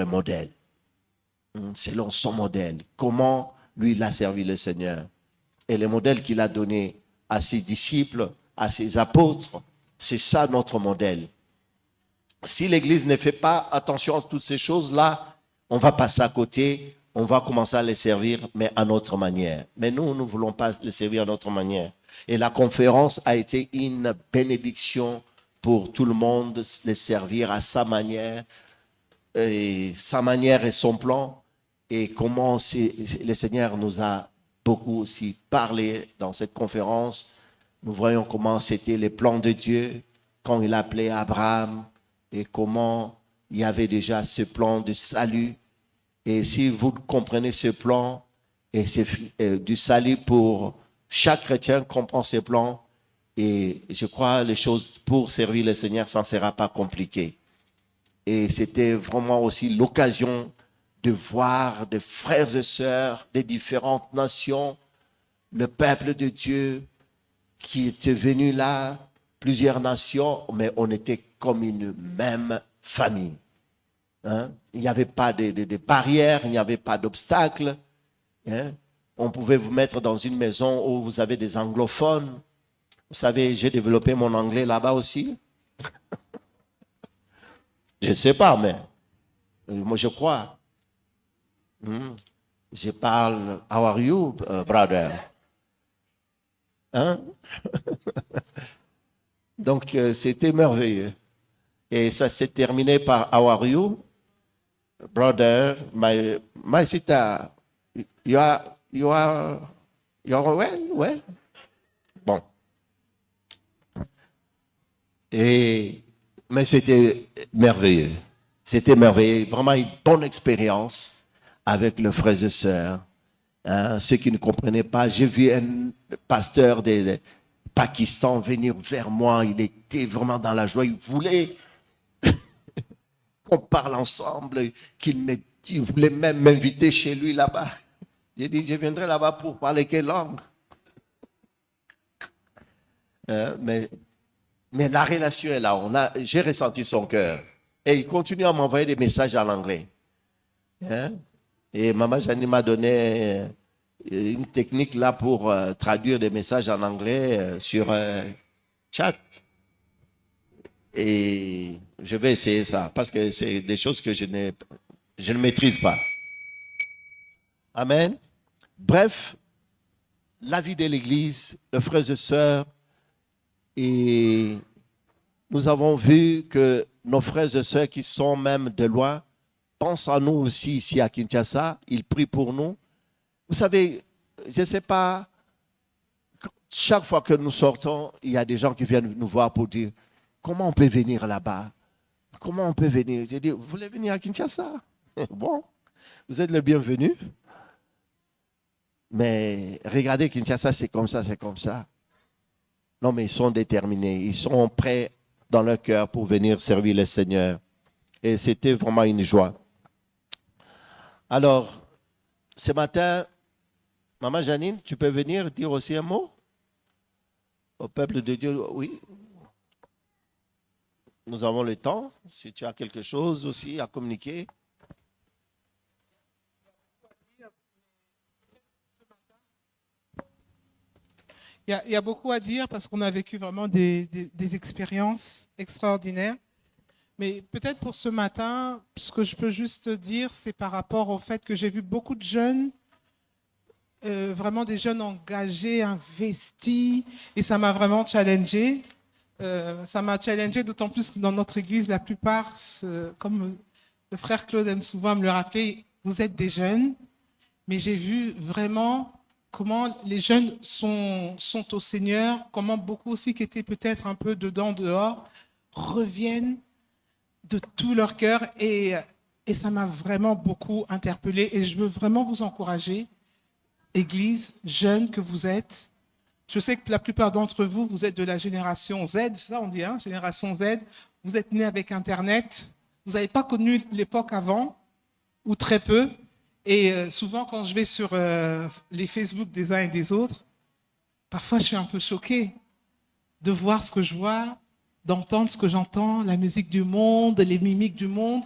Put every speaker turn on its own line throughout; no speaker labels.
le modèle. Selon son modèle. Comment lui, il a servi le Seigneur. Et le modèle qu'il a donné à ses disciples, à ses apôtres, c'est ça notre modèle. Si l'Église ne fait pas attention à toutes ces choses-là, on va passer à côté, on va commencer à les servir, mais à notre manière. Mais nous ne voulons pas les servir à notre manière. Et la conférence a été une bénédiction pour tout le monde, les servir à sa manière et son plan. Et comment le Seigneur nous a beaucoup aussi parlé dans cette conférence. Nous voyons comment c'était les plans de Dieu quand il appelait Abraham et comment il y avait déjà ce plan de salut. Et si vous comprenez ce plan et du salut pour chaque chrétien comprend ce plan, et je crois les choses pour servir le Seigneur, ça ne sera pas compliqué. Et c'était vraiment aussi l'occasion de voir des frères et sœurs des différentes nations, le peuple de Dieu qui était venu là, plusieurs nations, mais on était comme une même famille. Hein? Il n'y avait pas de barrières, il n'y avait pas d'obstacles. Hein? On pouvait vous mettre dans une maison où vous avez des anglophones. Vous savez, j'ai développé mon anglais là-bas aussi. Je ne sais pas, mais moi je crois. Je parle, how are you, brother? Hein? Donc, c'était merveilleux. Et ça s'est terminé par how are you, brother, my sister, you're well? Bon. Mais c'était merveilleux. C'était merveilleux. Vraiment une bonne expérience avec les frères et sœurs. Hein, ceux qui ne comprenaient pas, j'ai vu un pasteur de Pakistan venir vers moi. Il était vraiment dans la joie. Il voulait qu'on parle ensemble, il voulait même m'inviter chez lui là-bas. J'ai dit, je viendrai là-bas pour parler quelle langue? Mais la relation est là. J'ai ressenti son cœur. Et il continue à m'envoyer des messages en anglais. Hein? Et Maman Janie m'a donné une technique là pour traduire des messages en anglais sur chat. Et je vais essayer ça parce que c'est des choses que je ne maîtrise pas. Amen. Bref, la vie de l'Église, les frères et sœurs, et nous avons vu que nos frères et sœurs qui sont même de loin pensent à nous aussi ici à Kinshasa. Ils prient pour nous. Vous savez, je ne sais pas, chaque fois que nous sortons, il y a des gens qui viennent nous voir pour dire comment on peut venir là-bas? Comment on peut venir? J'ai dit, vous voulez venir à Kinshasa? Bon, vous êtes le bienvenu. Mais regardez, Kinshasa, c'est comme ça, c'est comme ça. Non, mais ils sont déterminés. Ils sont prêts dans leur cœur pour venir servir le Seigneur. Et c'était vraiment une joie. Alors, ce matin, Maman Janine, tu peux venir dire aussi un mot au peuple de Dieu? Oui. Nous avons le temps. Si tu as quelque chose aussi à communiquer.
Il y a beaucoup à dire parce qu'on a vécu vraiment des expériences extraordinaires. Mais peut-être pour ce matin, ce que je peux juste dire, c'est par rapport au fait que j'ai vu beaucoup de jeunes, vraiment des jeunes engagés, investis, et ça m'a vraiment challengé. Ça m'a challengé d'autant plus que dans notre église, la plupart, comme le frère Claude aime souvent me le rappeler, vous êtes des jeunes, mais j'ai vu vraiment comment les jeunes sont au Seigneur, comment beaucoup aussi qui étaient peut-être un peu dedans, dehors, reviennent de tout leur cœur et ça m'a vraiment beaucoup interpellé et je veux vraiment vous encourager, Église, jeunes que vous êtes. Je sais que la plupart d'entre vous, vous êtes de la génération Z, ça on dit, hein, génération Z, vous êtes nés avec Internet, vous n'avez pas connu l'époque avant, ou très peu, et souvent quand je vais sur les Facebook des uns et des autres, parfois je suis un peu choquée de voir ce que je vois, d'entendre ce que j'entends, la musique du monde, les mimiques du monde.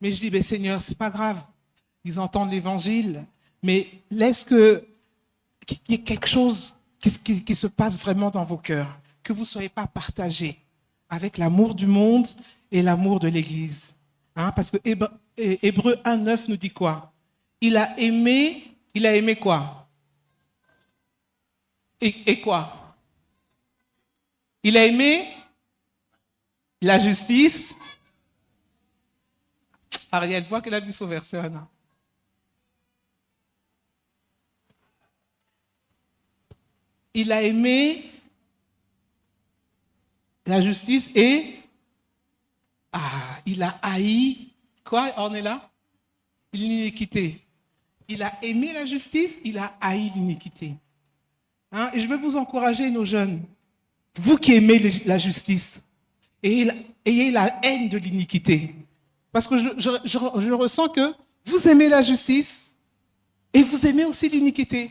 Mais je dis, mais Seigneur, c'est pas grave. Ils entendent l'évangile, mais laisse qu'il y ait quelque chose qui se passe vraiment dans vos cœurs, que vous ne soyez pas partagés avec l'amour du monde et l'amour de l'Église. Hein, parce que Hébreux 1,9 nous dit quoi? Il a aimé quoi? Et quoi? Il a aimé la justice. Ariel, vois qu'elle a vu son verset, Anna. Il a aimé la justice et il a haï quoi? On est là? L'iniquité. Il a aimé la justice, il a haï l'iniquité. Hein? Et je veux vous encourager, nos jeunes, vous qui aimez la justice, ayez la haine de l'iniquité. Parce que je ressens que vous aimez la justice et vous aimez aussi l'iniquité.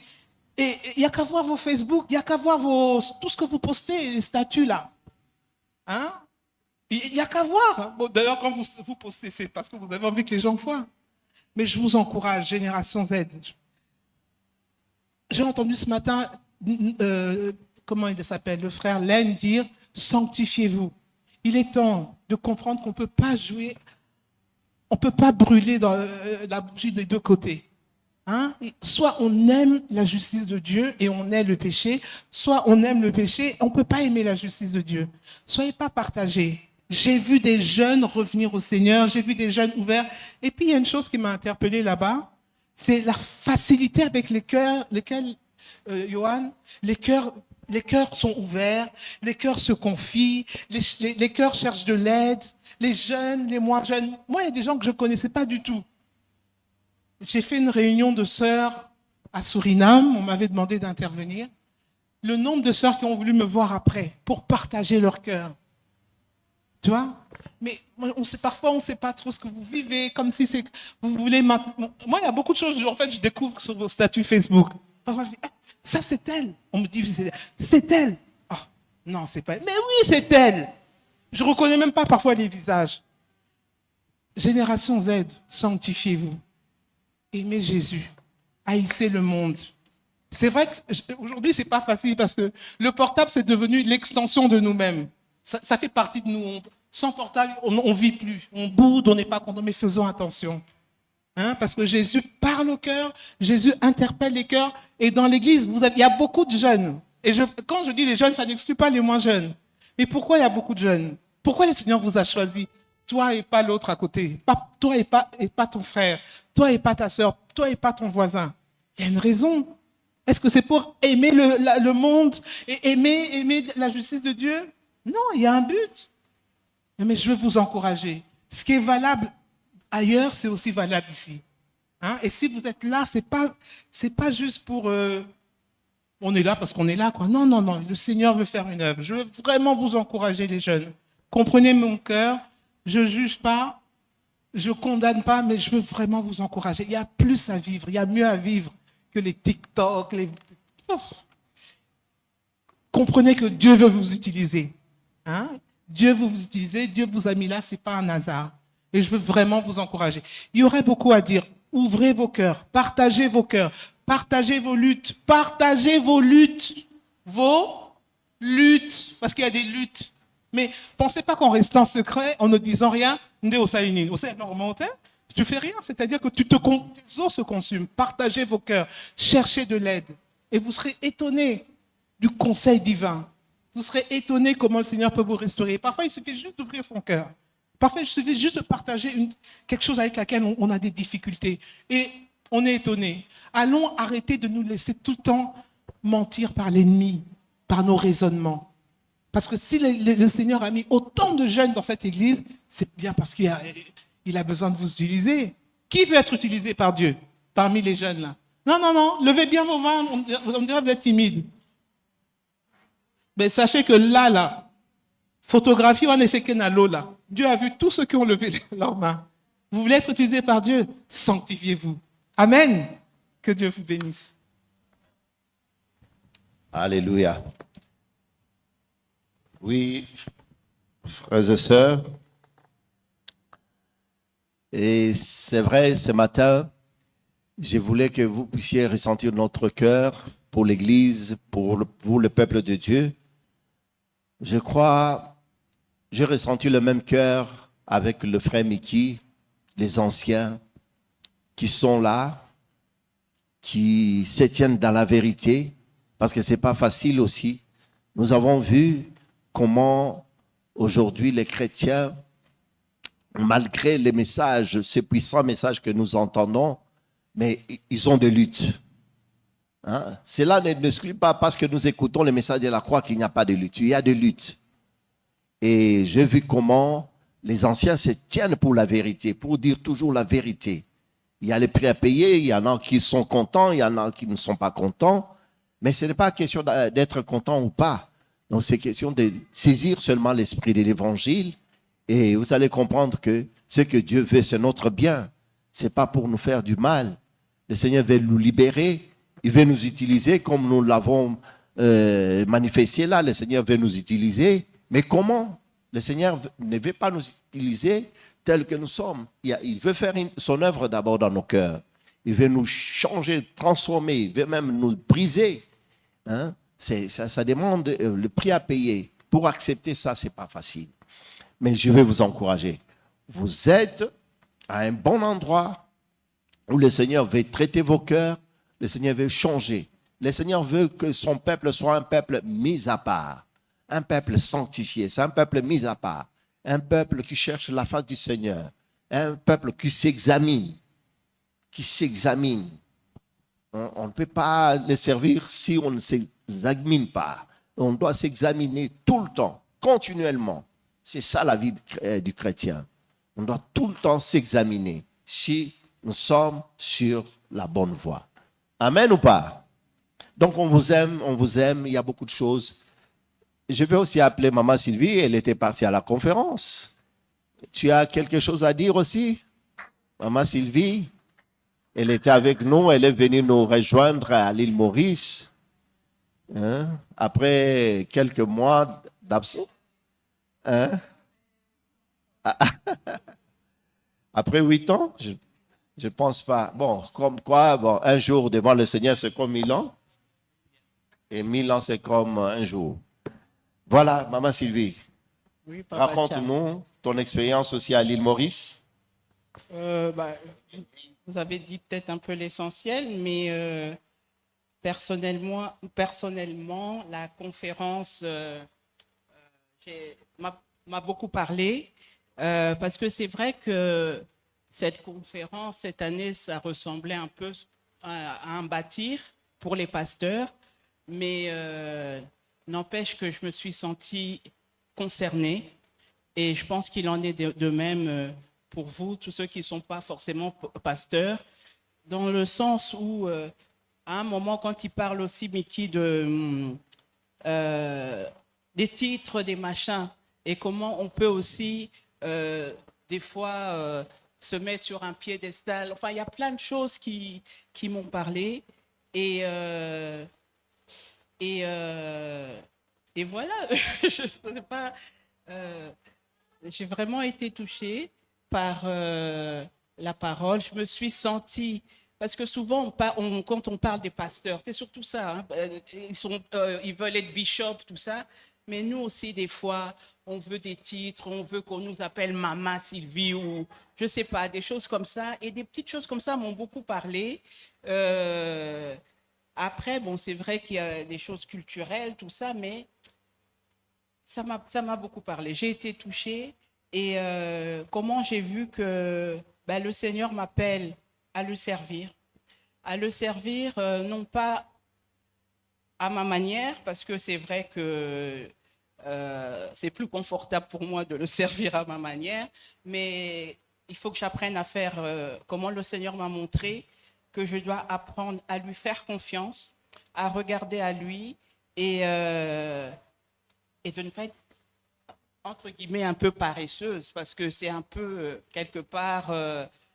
Et il n'y a qu'à voir vos Facebook, il n'y a qu'à voir tout ce que vous postez, les statuts là. Hein? Il n'y a qu'à voir. Bon, d'ailleurs, quand vous postez, c'est parce que vous avez envie que les gens voient. Mais je vous encourage, Génération Z. J'ai entendu ce matin, comment il s'appelle, le frère Len dire « Sanctifiez-vous ». Il est temps de comprendre qu'on ne peut pas jouer, on ne peut pas brûler dans la bougie des deux côtés. Hein? Soit on aime la justice de Dieu et on hait le péché, soit on aime le péché et on ne peut pas aimer la justice de Dieu. Soyez pas partagés. J'ai vu des jeunes revenir au Seigneur, j'ai vu des jeunes ouverts. Et puis il y a une chose qui m'a interpellée là-bas, c'est la facilité avec lesquels, Johan, les cœurs sont ouverts, les cœurs se confient, les cœurs cherchent de l'aide, les jeunes, les moins jeunes. Moi, il y a des gens que je ne connaissais pas du tout. J'ai fait une réunion de sœurs à Suriname, on m'avait demandé d'intervenir. Le nombre de sœurs qui ont voulu me voir après pour partager leur cœur. Tu vois? Mais parfois, on ne sait pas trop ce que vous vivez, comme si c'est vous voulez maintenant. Moi, il y a beaucoup de choses, en fait, je découvre sur vos statuts Facebook. Parfois, je dis, ça, c'est elle. On me dit, c'est elle. Oh, non, c'est pas elle. Mais oui, c'est elle. Je ne reconnais même pas parfois les visages. Génération Z, sanctifiez-vous. Aimez Jésus. Haïssez le monde. C'est vrai qu'aujourd'hui, ce n'est pas facile parce que le portable, c'est devenu l'extension de nous-mêmes. Ça fait partie de nous. Sans portable, on ne vit plus. On boude, on n'est pas content, mais faisons attention. Hein, parce que Jésus parle au cœur, Jésus interpelle les cœurs. Et dans l'église, il y a beaucoup de jeunes. Et quand je dis les jeunes, ça n'exclut pas les moins jeunes. Mais pourquoi il y a beaucoup de jeunes? Pourquoi le Seigneur vous a choisi? Toi et pas l'autre à côté. Toi et pas ton frère. Toi et pas ta soeur. Toi et pas ton voisin. Il y a une raison. Est-ce que c'est pour aimer le monde et aimer la justice de Dieu? Non, il y a un but. Mais je veux vous encourager. Ce qui est valable ailleurs, c'est aussi valable ici. Hein? Et si vous êtes là, c'est pas juste pour... on est là parce qu'on est là, quoi. Non, non, non. Le Seigneur veut faire une œuvre. Je veux vraiment vous encourager, les jeunes. Comprenez mon cœur. Je ne juge pas. Je ne condamne pas, mais je veux vraiment vous encourager. Il y a plus à vivre. Il y a mieux à vivre que les TikTok, Comprenez que Dieu veut vous utiliser. Hein? Dieu veut vous utiliser. Dieu vous a mis là. Ce n'est pas un hasard. Et je veux vraiment vous encourager. Il y aurait beaucoup à dire. Ouvrez vos cœurs. Partagez vos cœurs. Partagez vos luttes. Partagez vos luttes. Vos luttes. Parce qu'il y a des luttes. Mais pensez pas qu'en restant secret, en ne disant rien, tu ne fais rien. C'est-à-dire que tes os se consument. Partagez vos cœurs. Cherchez de l'aide. Et vous serez étonnés du conseil divin. Vous serez étonnés comment le Seigneur peut vous restaurer. Parfois, il suffit juste d'ouvrir son cœur. Parfois, il suffit juste de partager quelque chose avec laquelle on a des difficultés. Et on est étonné. Allons arrêter de nous laisser tout le temps mentir par l'ennemi, par nos raisonnements. Parce que si le Seigneur a mis autant de jeunes dans cette église, c'est bien parce qu'il a besoin de vous utiliser. Qui veut être utilisé par Dieu parmi les jeunes là? Non, non, non. Levez bien vos mains. On dirait que vous êtes timide. Mais sachez que là, photographie, on essaie qu'il y a l'eau là. Dieu a vu tous ceux qui ont levé leurs mains. Vous voulez être utilisé par Dieu? Sanctifiez-vous. Amen. Que Dieu vous bénisse.
Alléluia. Oui, frères et sœurs, Et c'est vrai, ce matin, je voulais que vous puissiez ressentir notre cœur pour l'Église, pour vous, le peuple de Dieu. Je crois, j'ai ressenti le même cœur avec le frère Mickey, les anciens qui sont là, qui se tiennent dans la vérité, parce que ce n'est pas facile aussi. Nous avons vu comment aujourd'hui les chrétiens, malgré les messages, ces puissants messages que nous entendons, mais ils ont des luttes. Hein? Cela n'exclut pas parce que nous écoutons les messages de la croix qu'il n'y a pas de lutte. Il y a des luttes. Et j'ai vu comment les anciens se tiennent pour la vérité, pour dire toujours la vérité. Il y a les prix à payer, il y en a qui sont contents, il y en a qui ne sont pas contents. Mais ce n'est pas question d'être content ou pas. Donc c'est question de saisir seulement l'esprit de l'évangile. Et vous allez comprendre que ce que Dieu veut, c'est notre bien. Ce n'est pas pour nous faire du mal. Le Seigneur veut nous libérer. Il veut nous utiliser comme nous l'avons manifesté là. Le Seigneur veut nous utiliser. Mais comment? Le Seigneur ne veut pas nous utiliser tels que nous sommes. Il veut faire son œuvre d'abord dans nos cœurs. Il veut nous changer, transformer. Il veut même nous briser. Hein? Ça demande le prix à payer. Pour accepter ça, ce n'est pas facile. Mais je vais vous encourager. Vous êtes à un bon endroit où le Seigneur veut traiter vos cœurs. Le Seigneur veut changer. Le Seigneur veut que son peuple soit un peuple mis à part. Un peuple sanctifié. C'est un peuple mis à part. Un peuple qui cherche la face du Seigneur. Un peuple qui s'examine. Qui s'examine. On ne peut pas le servir si on ne s'examine pas. On doit s'examiner tout le temps, continuellement. C'est ça la vie du chrétien. On doit tout le temps s'examiner si nous sommes sur la bonne voie. Amen ou pas? Donc on vous aime, il y a beaucoup de choses. Je vais aussi appeler Maman Sylvie, elle était partie à la conférence. Tu as quelque chose à dire aussi? Maman Sylvie, elle était avec nous, elle est venue nous rejoindre à l'île Maurice. Hein? Après quelques mois d'absence. Hein? Après 8 ans, je ne pense pas. Bon, comme quoi, bon, un jour devant le Seigneur, c'est comme 1000 ans. Et 1000 ans, c'est comme un jour. Voilà, Maman Sylvie.
Oui, Papa
Raconte-nous ton expérience aussi à l'île Maurice.
Vous avez dit peut-être un peu l'essentiel, mais personnellement, la conférence m'a beaucoup parlé parce que c'est vrai que cette conférence, cette année, ça ressemblait un peu à un bâtir pour les pasteurs, mais n'empêche que je me suis sentie concernée et je pense qu'il en est de même pour vous, tous ceux qui ne sont pas forcément pasteurs, dans le sens où, à un moment, quand il parle aussi, Mickey, des titres, des machins, et comment on peut aussi, des fois, se mettre sur un piédestal. Enfin, il y a plein de choses qui m'ont parlé. Et voilà, je sais pas, j'ai vraiment été touchée par la parole. Je me suis sentie, parce que souvent, quand on parle des pasteurs, c'est surtout ça, hein, ils veulent être bishop, tout ça, mais nous aussi, des fois, on veut des titres, on veut qu'on nous appelle Maman Sylvie ou je ne sais pas, des choses comme ça. Et des petites choses comme ça m'ont beaucoup parlé. Après, bon, c'est vrai qu'il y a des choses culturelles, tout ça, mais ça m'a beaucoup parlé. J'ai été touchée et comment j'ai vu que le Seigneur m'appelle à le servir. À le servir, non pas à ma manière, parce que c'est vrai que c'est plus confortable pour moi de le servir à ma manière, mais il faut que j'apprenne à faire comment le Seigneur m'a montré que je dois apprendre à lui faire confiance, à regarder à lui et de ne pas être, entre guillemets, un peu paresseuse, parce que c'est un peu, quelque part,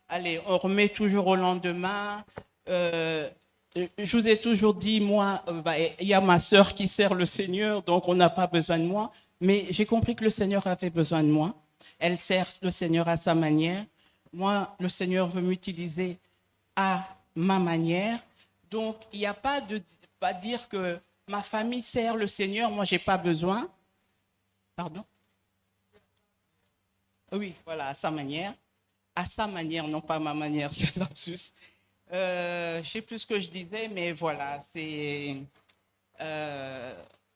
allez, on remet toujours au lendemain. Je vous ai toujours dit, moi, il y a ma sœur qui sert le Seigneur, donc on n'a pas besoin de moi. Mais j'ai compris que le Seigneur avait besoin de moi. Elle sert le Seigneur à sa manière. moi, le Seigneur veut m'utiliser à ma manière. Donc, il n'y a pas de pas dire que ma famille sert le Seigneur, moi, je n'ai pas besoin. Pardon? Oui, voilà, à sa manière. À sa manière, non pas à ma manière, c'est lapsus. Je ne sais plus ce que je disais, mais voilà, c'est...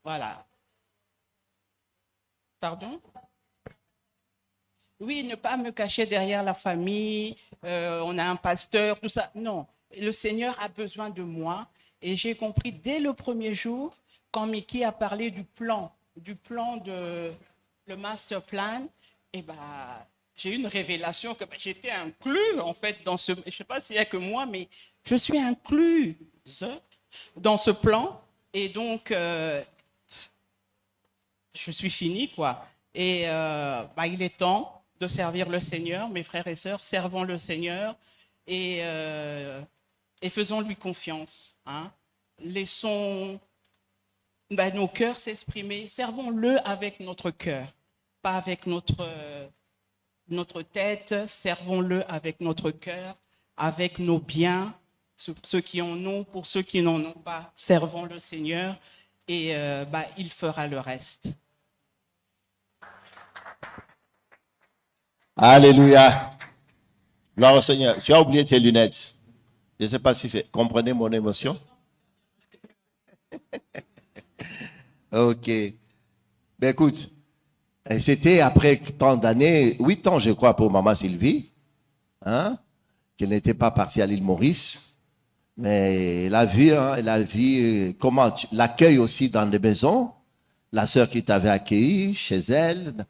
voilà. Pardon? Oui, ne pas me cacher derrière la famille, on a un pasteur, tout ça. Non, le Seigneur a besoin de moi. Et j'ai compris dès le premier jour, quand Mickey a parlé du plan de le master plan, et ben, j'ai eu une révélation que j'étais inclus en fait dans ce. Je ne sais pas s'il n'y a que moi, mais je suis inclus dans ce plan. Et donc, je suis fini, quoi. Et il est temps de servir le Seigneur, mes frères et sœurs, servons le Seigneur et faisons-lui confiance. Hein. Laissons nos cœurs s'exprimer, servons-le avec notre cœur, pas avec notre tête, servons-le avec notre cœur, avec nos biens, ceux qui en ont, pour ceux qui n'en ont pas, servons le Seigneur et il fera le reste.
Alléluia. Gloire au Seigneur. Tu as oublié tes lunettes. Je ne sais pas si c'est... Comprenez mon émotion? Ok. Ben écoute, c'était après tant d'années, 8 ans je crois pour maman Sylvie, hein, qu'elle n'était pas partie à l'île Maurice. Mais elle a vu comment l'accueil aussi dans les maisons. La sœur qui t'avait accueilli chez elle,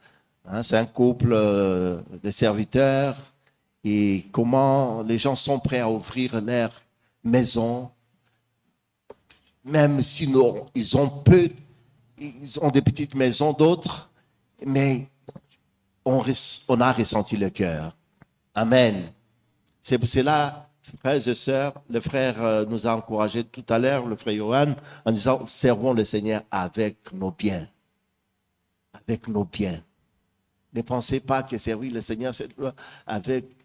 hein, c'est un couple de serviteurs. Et comment les gens sont prêts à ouvrir leur maison, même si ils ont des petites maisons, d'autres, mais on a ressenti le cœur. Amen. C'est pour cela, frères et sœurs, le frère nous a encouragés tout à l'heure, le frère Johan, en disant, servons le Seigneur avec nos biens. Avec nos biens. Ne pensez pas que servir le Seigneur, c'est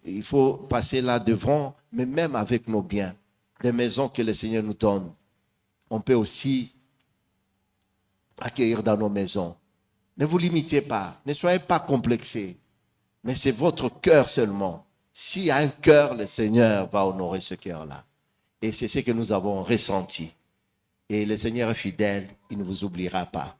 il faut passer là devant, mais même avec nos biens, des maisons que le Seigneur nous donne, on peut aussi accueillir dans nos maisons. Ne vous limitez pas, ne soyez pas complexés, mais c'est votre cœur seulement. S'il y a un cœur, le Seigneur va honorer ce cœur-là. Et c'est ce que nous avons ressenti. Et le Seigneur est fidèle, il ne vous oubliera pas.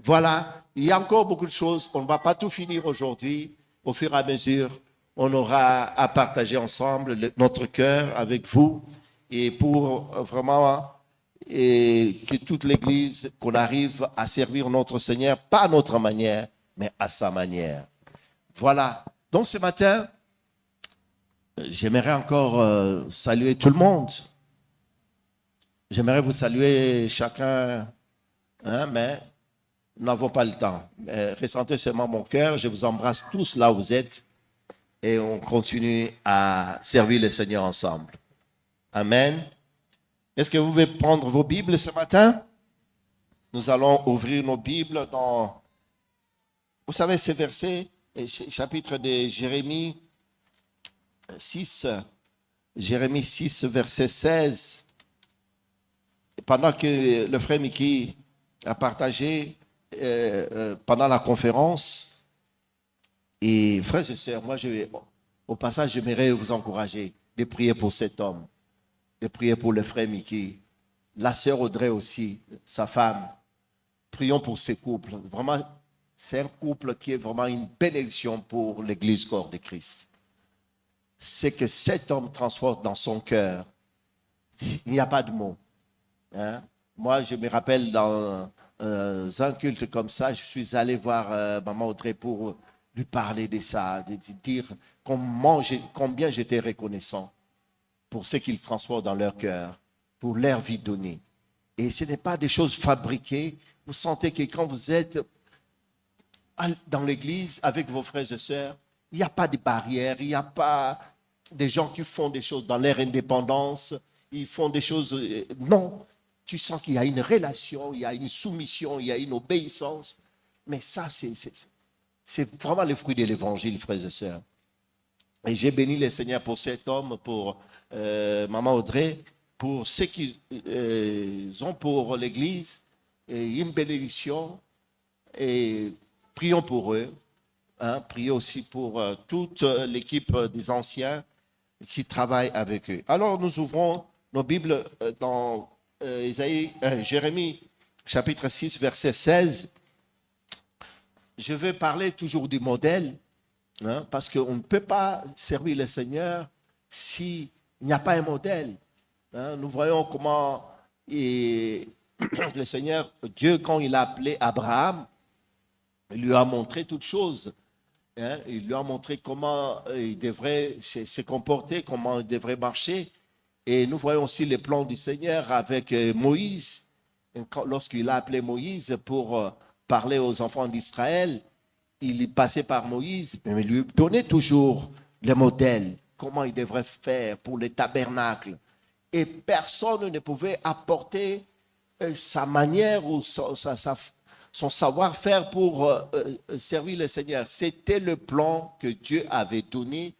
Voilà, il y a encore beaucoup de choses. On ne va pas tout finir aujourd'hui. Au fur et à mesure, on aura à partager ensemble notre cœur avec vous. Et pour vraiment que toute l'Église, qu'on arrive à servir notre Seigneur, pas à notre manière, mais à sa manière. Voilà. Donc ce matin, j'aimerais encore saluer tout le monde. J'aimerais vous saluer chacun, hein, mais nous n'avons pas le temps. Ressentez seulement mon cœur. Je vous embrasse tous là où vous êtes. Et on continue à servir le Seigneur ensemble. Amen. Est-ce que vous pouvez prendre vos Bibles ce matin? Nous allons ouvrir nos Bibles dans, vous savez, ces versets, chapitre de Jérémie 6, Jérémie 6, verset 16. Pendant que le frère Mickey a partagé pendant la conférence, et frères et sœurs, moi, au passage, j'aimerais vous encourager de prier pour cet homme, de prier pour le frère Mickey, la sœur Audrey aussi, sa femme. Prions pour ces couples. Vraiment, c'est un couple qui est vraiment une bénédiction pour l'Église corps de Christ. C'est que cet homme transporte dans son cœur. Il n'y a pas de mots. Hein? Moi, je me rappelle dans un culte comme ça, je suis allé voir maman Audrey pour lui parler de ça, de dire combien j'étais reconnaissant pour ce qu'ils transportent dans leur cœur, pour leur vie donnée. Et ce n'est pas des choses fabriquées. Vous sentez que quand vous êtes dans l'église avec vos frères et sœurs, il n'y a pas de barrières, il n'y a pas des gens qui font des choses dans leur indépendance, ils font des choses... Non, tu sens qu'il y a une relation, il y a une soumission, il y a une obéissance. Mais ça, c'est vraiment le fruit de l'évangile, frères et sœurs. Et j'ai béni le Seigneur pour cet homme, pour Maman Audrey, pour ce qu'ils ont pour l'Église, et une bénédiction. Et prions pour eux. Hein, prions aussi pour toute l'équipe des anciens qui travaillent avec eux. Alors nous ouvrons nos Bibles dans Jérémie chapitre 6, verset 16. Je vais parler toujours du modèle, hein, parce qu'on ne peut pas servir le Seigneur s'il n'y a pas un modèle. Hein. Nous voyons comment le Seigneur, Dieu, quand il a appelé Abraham, il lui a montré toutes choses. Hein. Il lui a montré comment il devrait se comporter, comment il devrait marcher. Et nous voyons aussi les plans du Seigneur avec Moïse. Lorsqu'il a appelé Moïse pour parler aux enfants d'Israël, il est passé par Moïse, mais il lui donnait toujours le modèle, comment il devrait faire pour les tabernacles. Et personne ne pouvait apporter sa manière ou son savoir-faire pour servir le Seigneur. C'était le plan que Dieu avait donné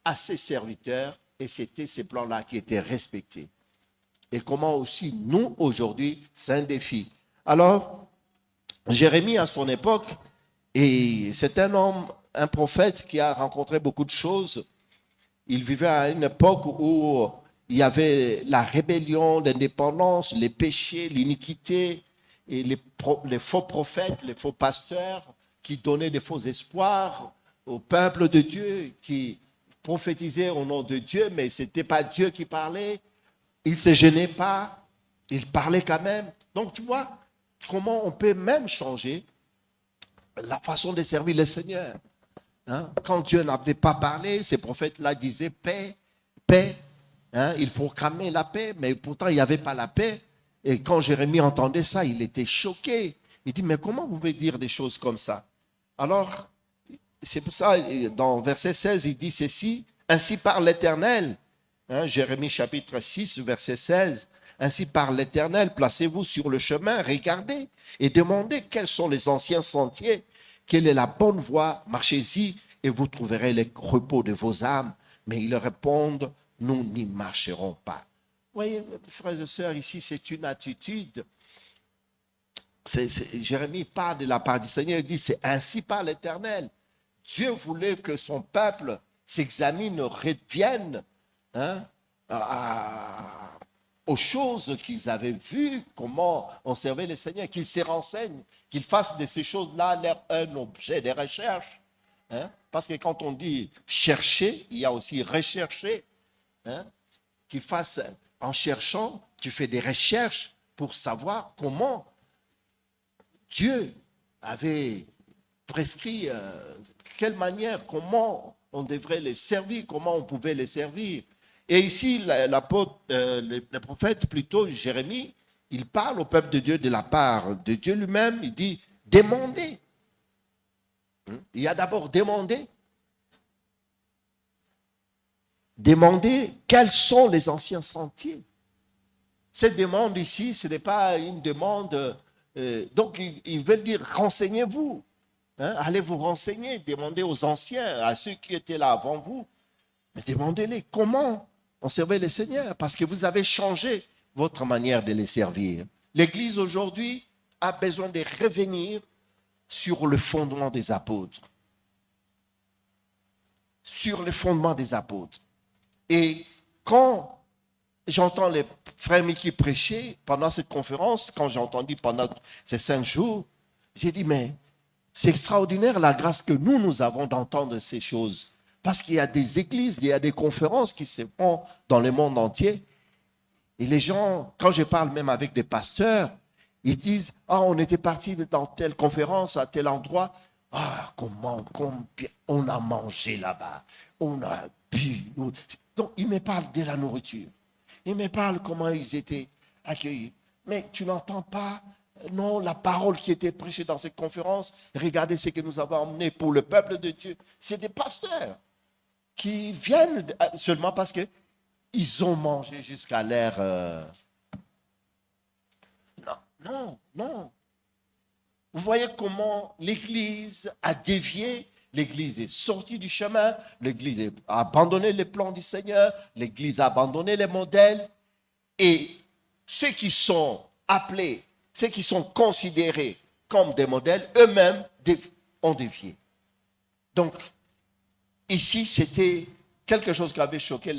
à ses serviteurs et c'était ces plans-là qui étaient respectés. Et comment aussi nous, aujourd'hui, c'est un défi. Alors, Jérémie, à son époque, et c'est un homme, un prophète qui a rencontré beaucoup de choses. Il vivait à une époque où il y avait la rébellion, l'indépendance, les péchés, l'iniquité, et les faux prophètes, les faux pasteurs qui donnaient des faux espoirs au peuple de Dieu, qui prophétisaient au nom de Dieu, mais ce n'était pas Dieu qui parlait. Il ne se gênait pas, il parlait quand même. Donc tu vois comment on peut même changer la façon de servir le Seigneur. Hein? Quand Dieu n'avait pas parlé, ces prophètes-là disaient paix, paix. Hein? Ils proclamaient la paix, mais pourtant il n'y avait pas la paix. Et quand Jérémie entendait ça, il était choqué. Il dit, mais comment vous pouvez dire des choses comme ça? Alors, c'est pour ça, dans verset 16, il dit ceci, ainsi parle l'Éternel. Hein, Jérémie chapitre 6, verset 16. Ainsi parle l'Éternel, placez-vous sur le chemin, regardez et demandez quels sont les anciens sentiers, quelle est la bonne voie, marchez-y et vous trouverez le repos de vos âmes. Mais ils répondent, nous n'y marcherons pas. Vous voyez, frères et sœurs, ici c'est une attitude. Jérémie parle de la part du Seigneur, il dit, c'est ainsi parle l'Éternel. Dieu voulait que son peuple s'examine, revienne, hein, aux choses qu'ils avaient vues, comment on servait le Seigneur, qu'ils se renseignent, qu'ils fassent de ces choses-là un objet de recherche. Hein? Parce que quand on dit chercher, il y a aussi rechercher. Hein? Qu'ils fassent, en cherchant, tu fais des recherches pour savoir comment Dieu avait prescrit, quelle manière, comment on devrait les servir, comment on pouvait les servir. Et ici, l'apôtre, le prophète, plutôt Jérémie, il parle au peuple de Dieu de la part de Dieu lui-même. Il dit, demandez. Il y a d'abord demandé. Demandez quels sont les anciens sentiers. Cette demande ici, ce n'est pas une demande. Donc, il veut dire, renseignez-vous. Hein, allez vous renseigner, demandez aux anciens, à ceux qui étaient là avant vous. Mais demandez-les comment on servait le Seigneur, parce que vous avez changé votre manière de les servir. L'Église aujourd'hui a besoin de revenir sur le fondement des apôtres. Sur le fondement des apôtres. Et quand j'entends les frères Mickey prêcher pendant cette conférence, quand j'ai entendu pendant ces 5 jours, j'ai dit, mais c'est extraordinaire la grâce que nous avons d'entendre ces choses. Parce qu'il y a des églises, il y a des conférences qui se font dans le monde entier. Et les gens, quand je parle même avec des pasteurs, ils disent, ah, on était parti dans telle conférence, à tel endroit. Ah, combien on a mangé là-bas, on a bu. Donc, ils me parlent de la nourriture. Ils me parlent comment ils étaient accueillis. Mais tu n'entends pas, non, la parole qui était prêchée dans cette conférence. Regardez ce que nous avons emmené pour le peuple de Dieu. C'est des pasteurs qui viennent seulement parce qu'ils ont mangé jusqu'à l'air. Non. Vous voyez comment l'Église a dévié L'Église est sortie du chemin, l'Église a abandonné les plans du Seigneur, l'Église a abandonné les modèles, et ceux qui sont appelés, ceux qui sont considérés comme des modèles, eux-mêmes ont dévié. Donc, ici, c'était quelque chose qui avait choqué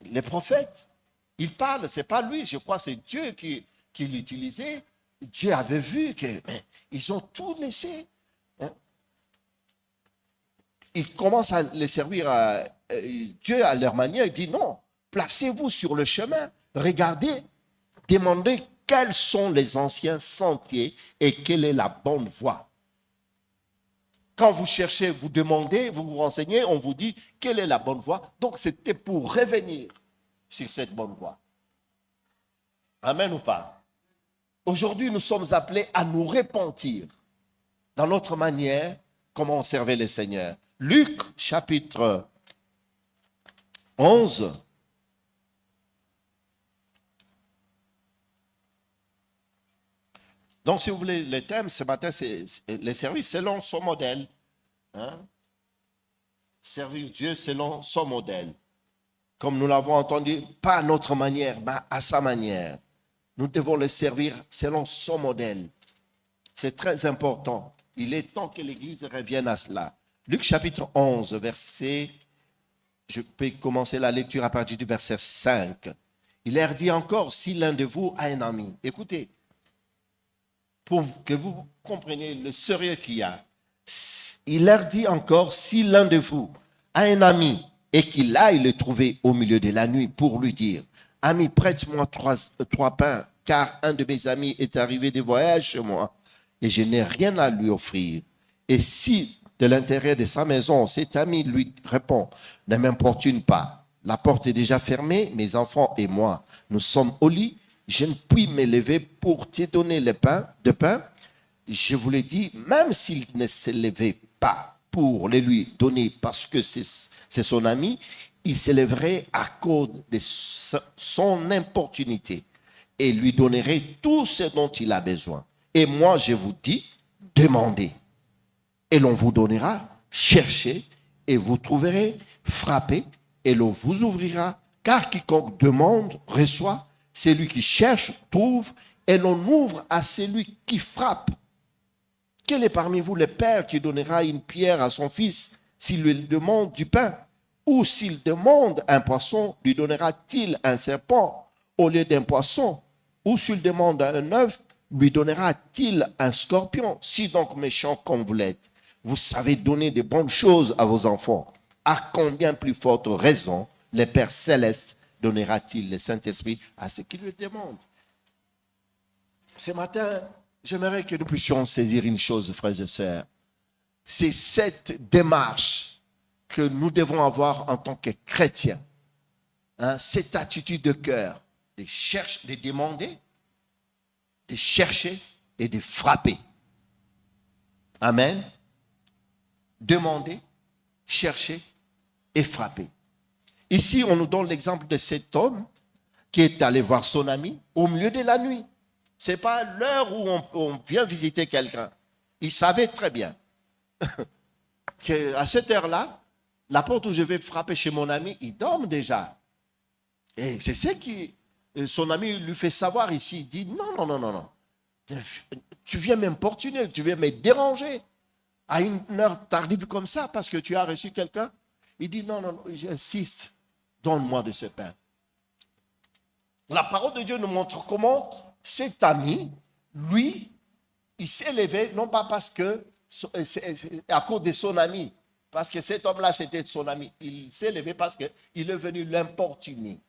les prophètes. Il parle, ce n'est pas lui, je crois que c'est Dieu qui l'utilisait. Dieu avait vu qu'ils ont tout laissé. Ils commencent à les servir à Dieu à leur manière. Il dit non, placez-vous sur le chemin, regardez, demandez quels sont les anciens sentiers et quelle est la bonne voie. Quand vous cherchez, vous demandez, vous vous renseignez, on vous dit quelle est la bonne voie. Donc c'était pour revenir sur cette bonne voie. Amen ou pas? Aujourd'hui, nous sommes appelés à nous repentir dans notre manière, comment on servait le Seigneur. Luc, chapitre 11. Donc, si vous voulez, le thème ce matin, c'est les services selon son modèle. Servir Dieu selon son modèle. Comme nous l'avons entendu, pas à notre manière, mais à sa manière. Nous devons le servir selon son modèle. C'est très important. Il est temps que l'Église revienne à cela. Luc chapitre 11, verset, je peux commencer la lecture à partir du verset 5. Il leur dit encore, si l'un de vous a un ami. Écoutez, pour que vous compreniez le sérieux qu'il y a. Il leur dit encore, si l'un de vous a un ami et qu'il aille le trouver au milieu de la nuit pour lui dire, ami, prête-moi trois pains, car un de mes amis est arrivé de voyage chez moi et je n'ai rien à lui offrir. Et si de l'intérieur de sa maison, cet ami lui répond, ne m'importune pas, la porte est déjà fermée, mes enfants et moi, nous sommes au lit, je ne puis me lever pour te donner de pain. Je vous l'ai dit, même s'il ne se levait pas pour le lui donner parce que c'est son ami, il se lèverait à cause de son importunité et lui donnerait tout ce dont il a besoin. Et moi, je vous dis, demandez et l'on vous donnera, cherchez et vous trouverez, frappez et l'on vous ouvrira, car quiconque demande reçoit, celui qui cherche trouve et l'on ouvre à celui qui frappe. Quel est parmi vous le père qui donnera une pierre à son fils s'il lui demande du pain? Ou s'il demande un poisson, lui donnera-t-il un serpent au lieu d'un poisson? Ou s'il demande un œuf, lui donnera-t-il un scorpion? Si donc méchant comme vous l'êtes, vous savez donner de bonnes choses à vos enfants, à combien plus forte raison le Père céleste donnera-t-il le Saint-Esprit à ceux qui lui demandent? Ce matin, j'aimerais que nous puissions saisir une chose, frères et sœurs. C'est cette démarche que nous devons avoir en tant que chrétiens. Cette attitude de cœur, de demander, de chercher et de frapper. Amen. Demander, chercher et frapper. Ici, on nous donne l'exemple de cet homme qui est allé voir son ami au milieu de la nuit. Ce n'est pas l'heure où on vient visiter quelqu'un. Il savait très bien qu'à cette heure-là, la porte où je vais frapper chez mon ami, il dort déjà. Et c'est ce que son ami lui fait savoir ici. Il dit non. Tu viens m'importuner, tu viens me déranger à une heure tardive comme ça parce que tu as reçu quelqu'un. Il dit non, j'insiste, donne-moi de ce pain. La parole de Dieu nous montre comment cet ami, lui, il s'est levé, non pas parce que, à cause de son ami, parce que cet homme-là, c'était son ami. Il s'est levé parce qu'il est venu l'importuner.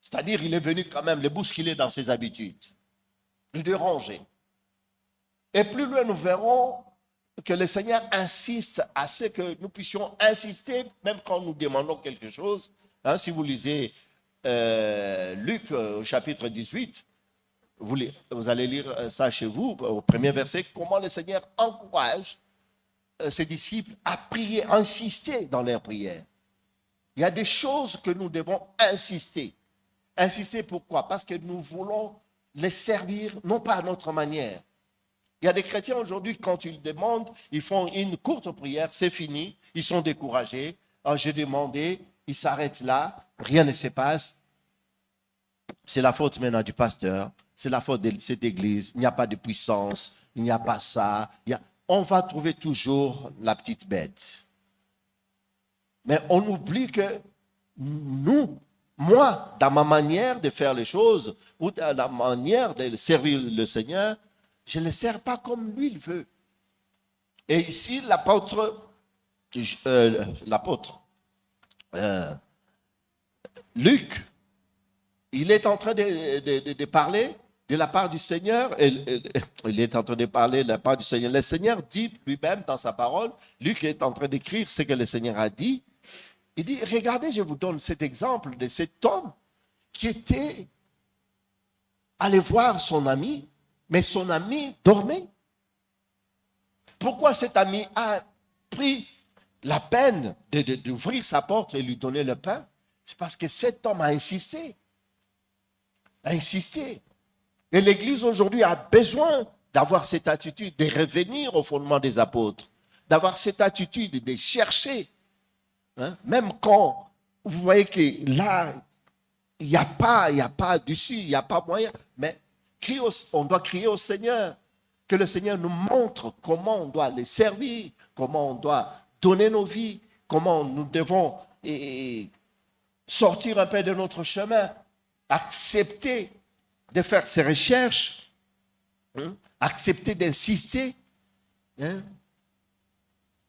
C'est-à-dire, il est venu quand même le bousculer dans ses habitudes, le déranger. Et plus loin, nous verrons que le Seigneur insiste à ce que nous puissions insister, même quand nous demandons quelque chose. Si vous lisez Luc au chapitre 18, vous allez lire ça chez vous, au premier verset, comment le Seigneur encourage ses disciples à prier, à insister dans leurs prières. Il y a des choses que nous devons insister. Insister pourquoi? Parce que nous voulons les servir, non pas à notre manière, Il y a des chrétiens aujourd'hui, quand ils demandent, ils font une courte prière, c'est fini, ils sont découragés. Ah, j'ai demandé, ils s'arrêtent là, rien ne se passe. C'est la faute maintenant du pasteur, c'est la faute de cette église, il n'y a pas de puissance, il n'y a pas ça. On va trouver toujours la petite bête. Mais on oublie que nous, moi, dans ma manière de faire les choses, ou dans la manière de servir le Seigneur, je ne le sers pas comme lui il veut. Et ici, l'apôtre Luc, il est en train de parler de la part du Seigneur. Il est en train de parler de la part du Seigneur. Le Seigneur dit lui-même dans sa parole, Luc est en train d'écrire ce que le Seigneur a dit. Il dit, regardez, je vous donne cet exemple de cet homme qui était allé voir son ami, mais son ami dormait. Pourquoi cet ami a pris la peine d'ouvrir sa porte et lui donner le pain? C'est parce que cet homme a insisté. Et l'Église aujourd'hui a besoin d'avoir cette attitude, de revenir au fondement des apôtres, d'avoir cette attitude de chercher. Même quand vous voyez que là, il n'y a pas dessus, il n'y a pas moyen, mais on doit crier au Seigneur, que le Seigneur nous montre comment on doit les servir, comment on doit donner nos vies, comment nous devons sortir un peu de notre chemin, accepter de faire ces recherches, accepter d'insister.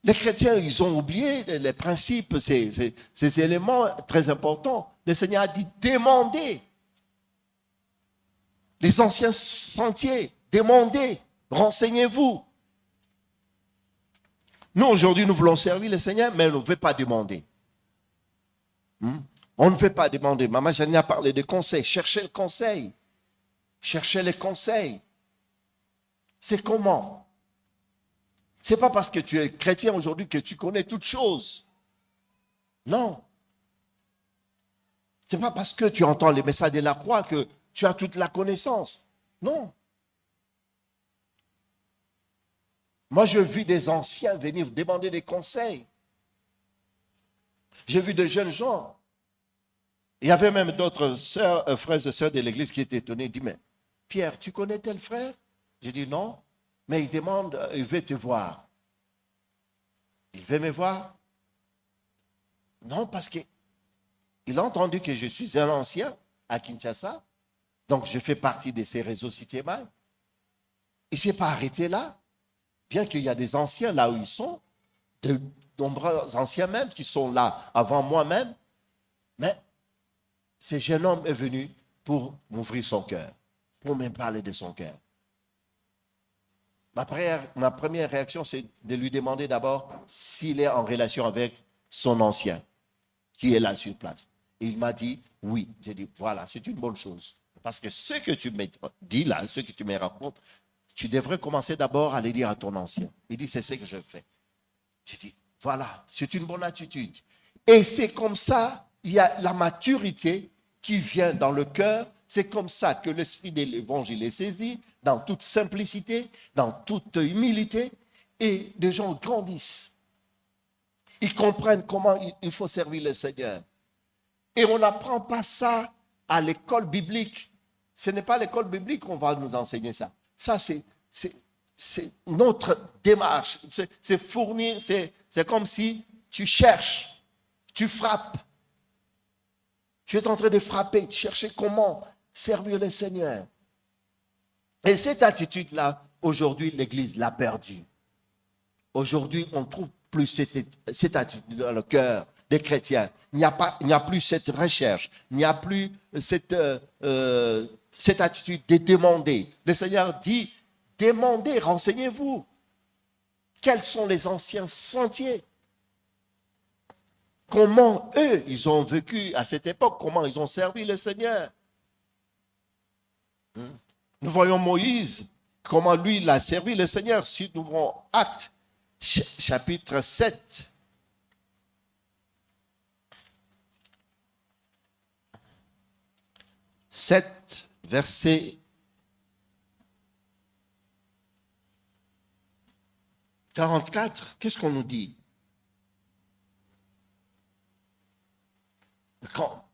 Les chrétiens, ils ont oublié les principes, ces éléments très importants. Le Seigneur a dit demandez. Les anciens sentiers, demandez, renseignez-vous. Nous, aujourd'hui, nous voulons servir le Seigneur, mais on ne veut pas demander. On ne veut pas demander. Maman Jeanne a parlé de conseils. Cherchez le conseil. Cherchez les conseils. C'est comment? Ce n'est pas parce que tu es chrétien aujourd'hui que tu connais toutes choses. Non. Ce n'est pas parce que tu entends les messages de la croix que tu as toute la connaissance. Non. Moi, je vis des anciens venir demander des conseils. J'ai vu de jeunes gens. Il y avait même d'autres frères et sœurs de l'église qui étaient étonnés. Ils disent, mais Pierre, tu connais tel frère? J'ai dit non. Mais il demande, il veut te voir. Il veut me voir? Non, parce qu'il a entendu que je suis un ancien à Kinshasa. Donc, je fais partie de ces réseaux Citéma. Il ne s'est pas arrêté là. Bien qu'il y a des anciens là où ils sont, de nombreux anciens même qui sont là avant moi-même. Mais ce jeune homme est venu pour m'ouvrir son cœur, pour me parler de son cœur. Ma première réaction, c'est de lui demander d'abord s'il est en relation avec son ancien, qui est là sur place. Et il m'a dit oui. J'ai dit voilà, c'est une bonne chose. Parce que ce que tu me dis là, ce que tu me racontes, tu devrais commencer d'abord à le dire à ton ancien. Il dit c'est ce que je fais. J'ai dit voilà, c'est une bonne attitude. Et c'est comme ça, il y a la maturité qui vient dans le cœur. C'est comme ça que l'esprit de l'évangile est saisi, dans toute simplicité, dans toute humilité, et les gens grandissent. Ils comprennent comment il faut servir le Seigneur. Et on n'apprend pas ça à l'école biblique. Ce n'est pas à l'école biblique qu'on va nous enseigner ça. Ça, c'est notre démarche. C'est fournir, c'est comme si tu cherches, tu frappes. Tu es en train de frapper, de chercher comment servir le Seigneur. Et cette attitude-là, aujourd'hui, l'Église l'a perdue. Aujourd'hui, on ne trouve plus cette attitude dans le cœur des chrétiens. Il n'y a plus cette recherche, il n'y a plus cette attitude de demander. Le Seigneur dit, demandez, renseignez-vous. Quels sont les anciens sentiers? Comment eux, ils ont vécu à cette époque, comment ils ont servi le Seigneur. Nous voyons Moïse, comment lui, il a servi le Seigneur. Si nous ouvrons Actes, chapitre 7. Verset 44, qu'est-ce qu'on nous dit?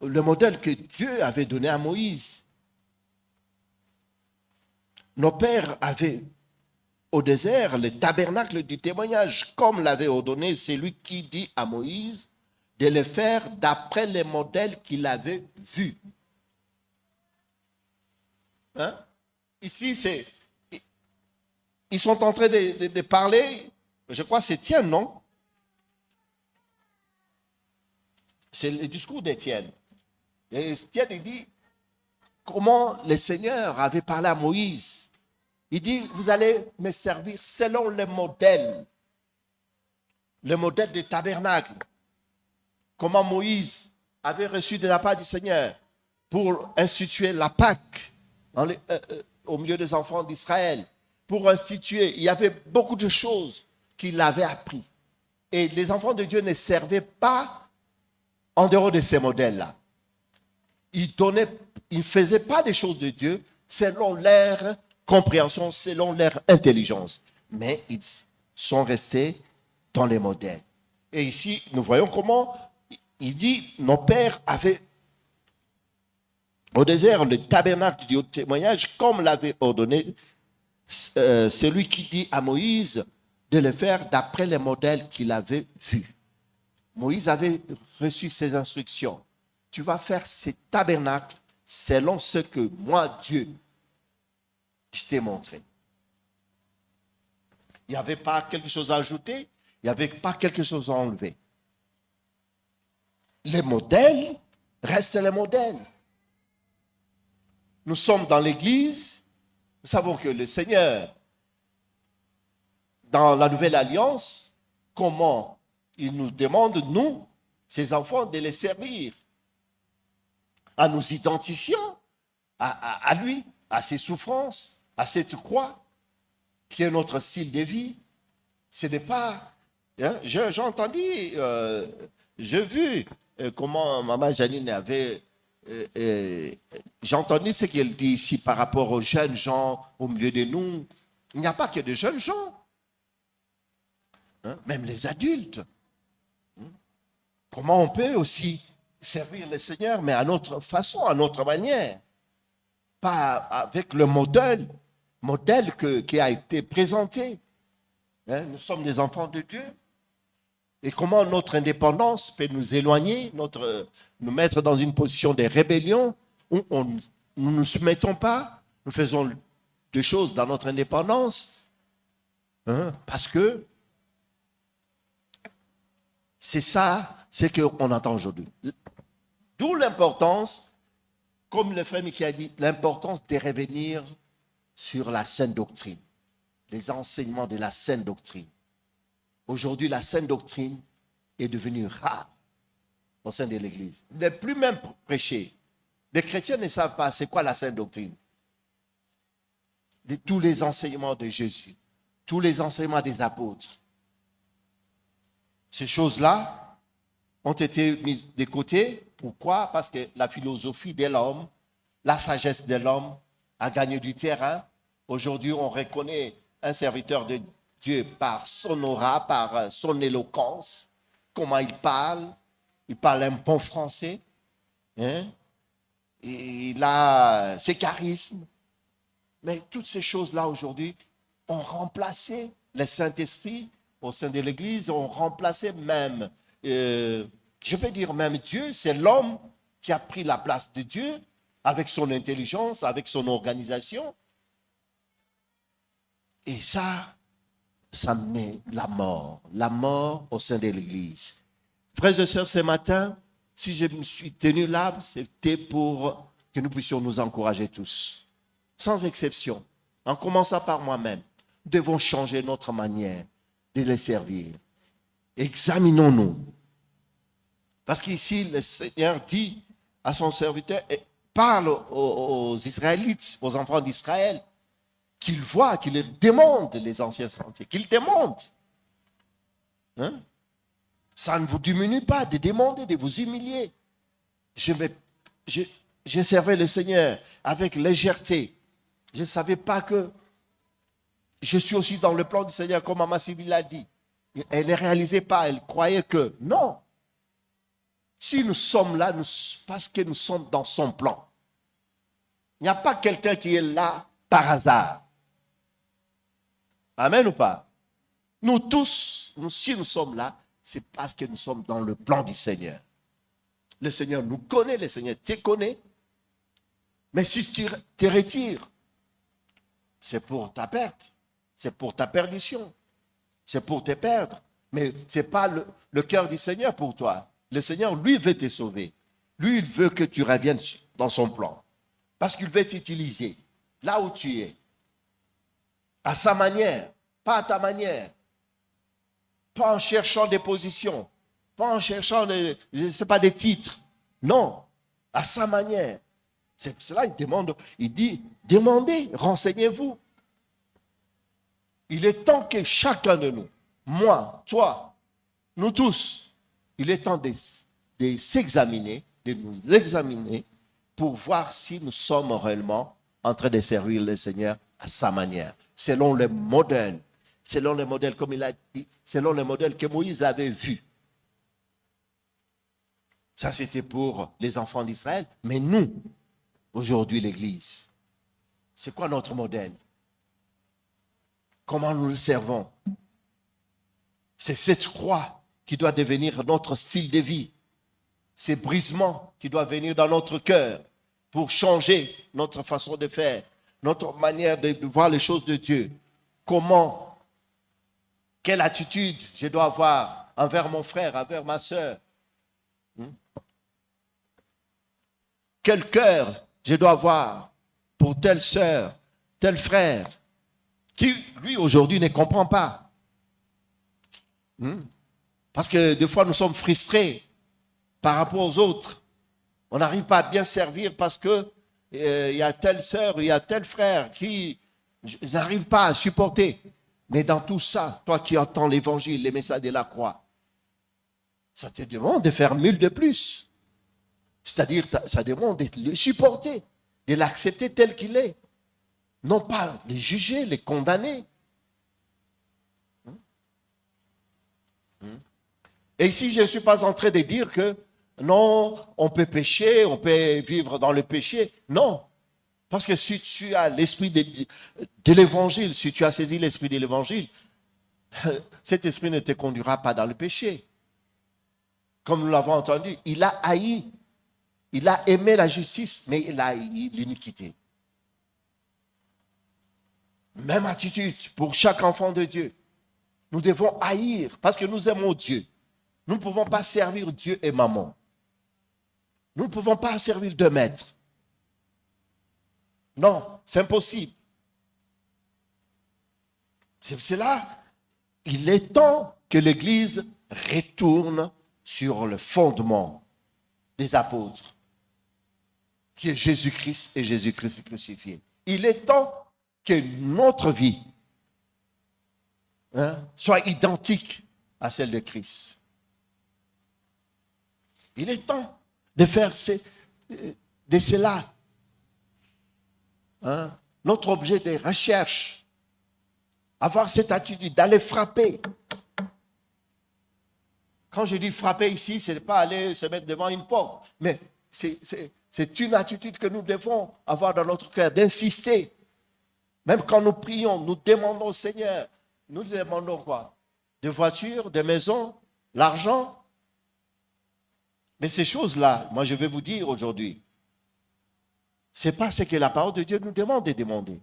Le modèle que Dieu avait donné à Moïse. Nos pères avaient au désert le tabernacle du témoignage, comme l'avait ordonné celui qui dit à Moïse de le faire d'après les modèles qu'il avait vus. Hein? Ici, ils sont en train de parler, je crois que c'est Étienne, non? C'est le discours d'Étienne. Et Étienne, il dit comment le Seigneur avait parlé à Moïse. Il dit, vous allez me servir selon le modèle du tabernacle. Comment Moïse avait reçu de la part du Seigneur pour instituer la Pâque au milieu des enfants d'Israël. Pour instituer, il y avait beaucoup de choses qu'il avait appris. Et les enfants de Dieu ne servaient pas en dehors de ces modèles-là. Ils ne faisaient pas des choses de Dieu selon leur compréhension, selon leur intelligence. Mais ils sont restés dans les modèles. Et ici, nous voyons comment il dit, nos pères avaient au désert le tabernacle du témoignage, comme l'avait ordonné celui qui dit à Moïse de le faire d'après les modèles qu'il avait vus. Moïse avait reçu ces instructions. Tu vas faire ces tabernacles selon ce que moi, Dieu, je t'ai montré. Il n'y avait pas quelque chose à ajouter, il n'y avait pas quelque chose à enlever. Les modèles restent les modèles. Nous sommes dans l'Église, nous savons que le Seigneur, dans la Nouvelle Alliance, comment il nous demande, nous, ses enfants, de les servir, en nous identifiant à lui, à ses souffrances, à cette croix, qui est notre style de vie. Ce n'est pas... Hein, j'ai entendu, j'ai vu comment Maman Janine avait... j'ai entendu ce qu'elle dit ici par rapport aux jeunes gens au milieu de nous. Il n'y a pas que de jeunes gens. Hein, même les adultes. Comment on peut aussi servir le Seigneur, mais à notre façon, à notre manière. Pas avec le modèle qui a été présenté. Hein, nous sommes des enfants de Dieu. Et comment notre indépendance peut nous éloigner, nous mettre dans une position de rébellion où nous ne nous soumettons pas, nous faisons des choses dans notre indépendance, hein, parce que c'est ça, c'est qu'on entend aujourd'hui. D'où l'importance, comme le frère Mickey a dit, l'importance de revenir sur la saine doctrine, les enseignements de la saine doctrine. Aujourd'hui, la saine doctrine est devenue rare au sein de l'Église. Il n'est plus même prêché. Les chrétiens ne savent pas c'est quoi la saine doctrine. Tous les enseignements de Jésus, tous les enseignements des apôtres. Ces choses-là ont été mises de côté. Pourquoi? Parce que la philosophie de l'homme, la sagesse de l'homme a gagné du terrain. Aujourd'hui, on reconnaît un serviteur de Dieu par son aura, par son éloquence, comment il parle un bon français, hein? Et il a ses charismes. Mais toutes ces choses-là aujourd'hui ont remplacé le Saint-Esprit au sein de l'Église, ont remplacé même, je peux dire même Dieu, c'est l'homme qui a pris la place de Dieu avec son intelligence, avec son organisation. Et ça met la mort au sein de l'Église. Frères et sœurs, ce matin, si je me suis tenu là, c'était pour que nous puissions nous encourager tous, sans exception, en commençant par moi-même. Nous devons changer notre manière de les servir. Examinons-nous. Parce qu'ici, le Seigneur dit à son serviteur, parle aux Israélites, aux enfants d'Israël, qu'ils voient, qu'ils demandent les anciens sentiers, qu'ils demandent. Hein? Ça ne vous diminue pas de demander, de vous humilier. Je servais le Seigneur avec légèreté. Je ne savais pas que je suis aussi dans le plan du Seigneur, comme Maman Sylvie l'a dit. Elle ne réalisait pas, elle croyait que non. Si nous sommes là, parce que nous sommes dans son plan. Il n'y a pas quelqu'un qui est là par hasard. Amen ou pas? Nous tous, si nous sommes là, c'est parce que nous sommes dans le plan du Seigneur. Le Seigneur nous connaît, le Seigneur te connaît. Mais si tu te retires, c'est pour ta perte. C'est pour ta perdition. C'est pour te perdre. Mais ce n'est pas le cœur du Seigneur pour toi. Le Seigneur, lui, veut te sauver. Lui, il veut que tu reviennes dans son plan. Parce qu'il veut t'utiliser là où tu es. À sa manière, pas à ta manière. Pas en cherchant des positions. Pas en cherchant, je ne sais pas, des titres. Non, à sa manière. C'est pour cela il dit, demandez, renseignez-vous. Il est temps que chacun de nous, moi, toi, nous tous, il est temps de s'examiner, de nous examiner pour voir si nous sommes réellement en train de servir le Seigneur à sa manière, selon le modèle, comme il a dit, selon le modèle que Moïse avait vu. Ça, c'était pour les enfants d'Israël, mais nous, aujourd'hui, l'Église, c'est quoi notre modèle? Comment nous le servons? C'est cette croix qui doit devenir notre style de vie. Ces brisements qui doivent venir dans notre cœur pour changer notre façon de faire, notre manière de voir les choses de Dieu. Comment, quelle attitude je dois avoir envers mon frère, envers ma soeur. Quel cœur je dois avoir pour telle soeur, tel frère, qui, lui, aujourd'hui, ne comprend pas. Parce que des fois, nous sommes frustrés par rapport aux autres. On n'arrive pas à bien servir parce que il y a telle sœur, il y a tel frère qui n'arrive pas à supporter. Mais dans tout ça, toi qui entends l'évangile, les messages de la croix, ça te demande de faire mille de plus. C'est-à-dire, ça demande de le supporter, de l'accepter tel qu'il est. Non pas les juger, les condamner. Et ici, je ne suis pas en train de dire que non, on peut pécher, on peut vivre dans le péché. Non. Parce que si tu as l'esprit de l'évangile, si tu as saisi l'esprit de l'évangile, cet esprit ne te conduira pas dans le péché. Comme nous l'avons entendu, il a haï, il a aimé la justice, mais il a haï l'iniquité. Même attitude pour chaque enfant de Dieu. Nous devons haïr parce que nous aimons Dieu. Nous ne pouvons pas servir Dieu et maman. Nous ne pouvons pas servir deux maîtres. Non, c'est impossible. C'est cela. Il est temps que l'Église retourne sur le fondement des apôtres, qui est Jésus-Christ et Jésus-Christ crucifié. Il est temps que notre vie soit identique à celle de Christ. Il est temps de faire de cela notre objet de recherche. Avoir cette attitude d'aller frapper. Quand je dis frapper ici, ce n'est pas aller se mettre devant une porte, mais c'est une attitude que nous devons avoir dans notre cœur, d'insister. Même quand nous prions, nous demandons au Seigneur, nous demandons quoi? Des voitures, des maisons, l'argent. Mais ces choses-là, moi je vais vous dire aujourd'hui, ce n'est pas ce que la parole de Dieu nous demande de demander.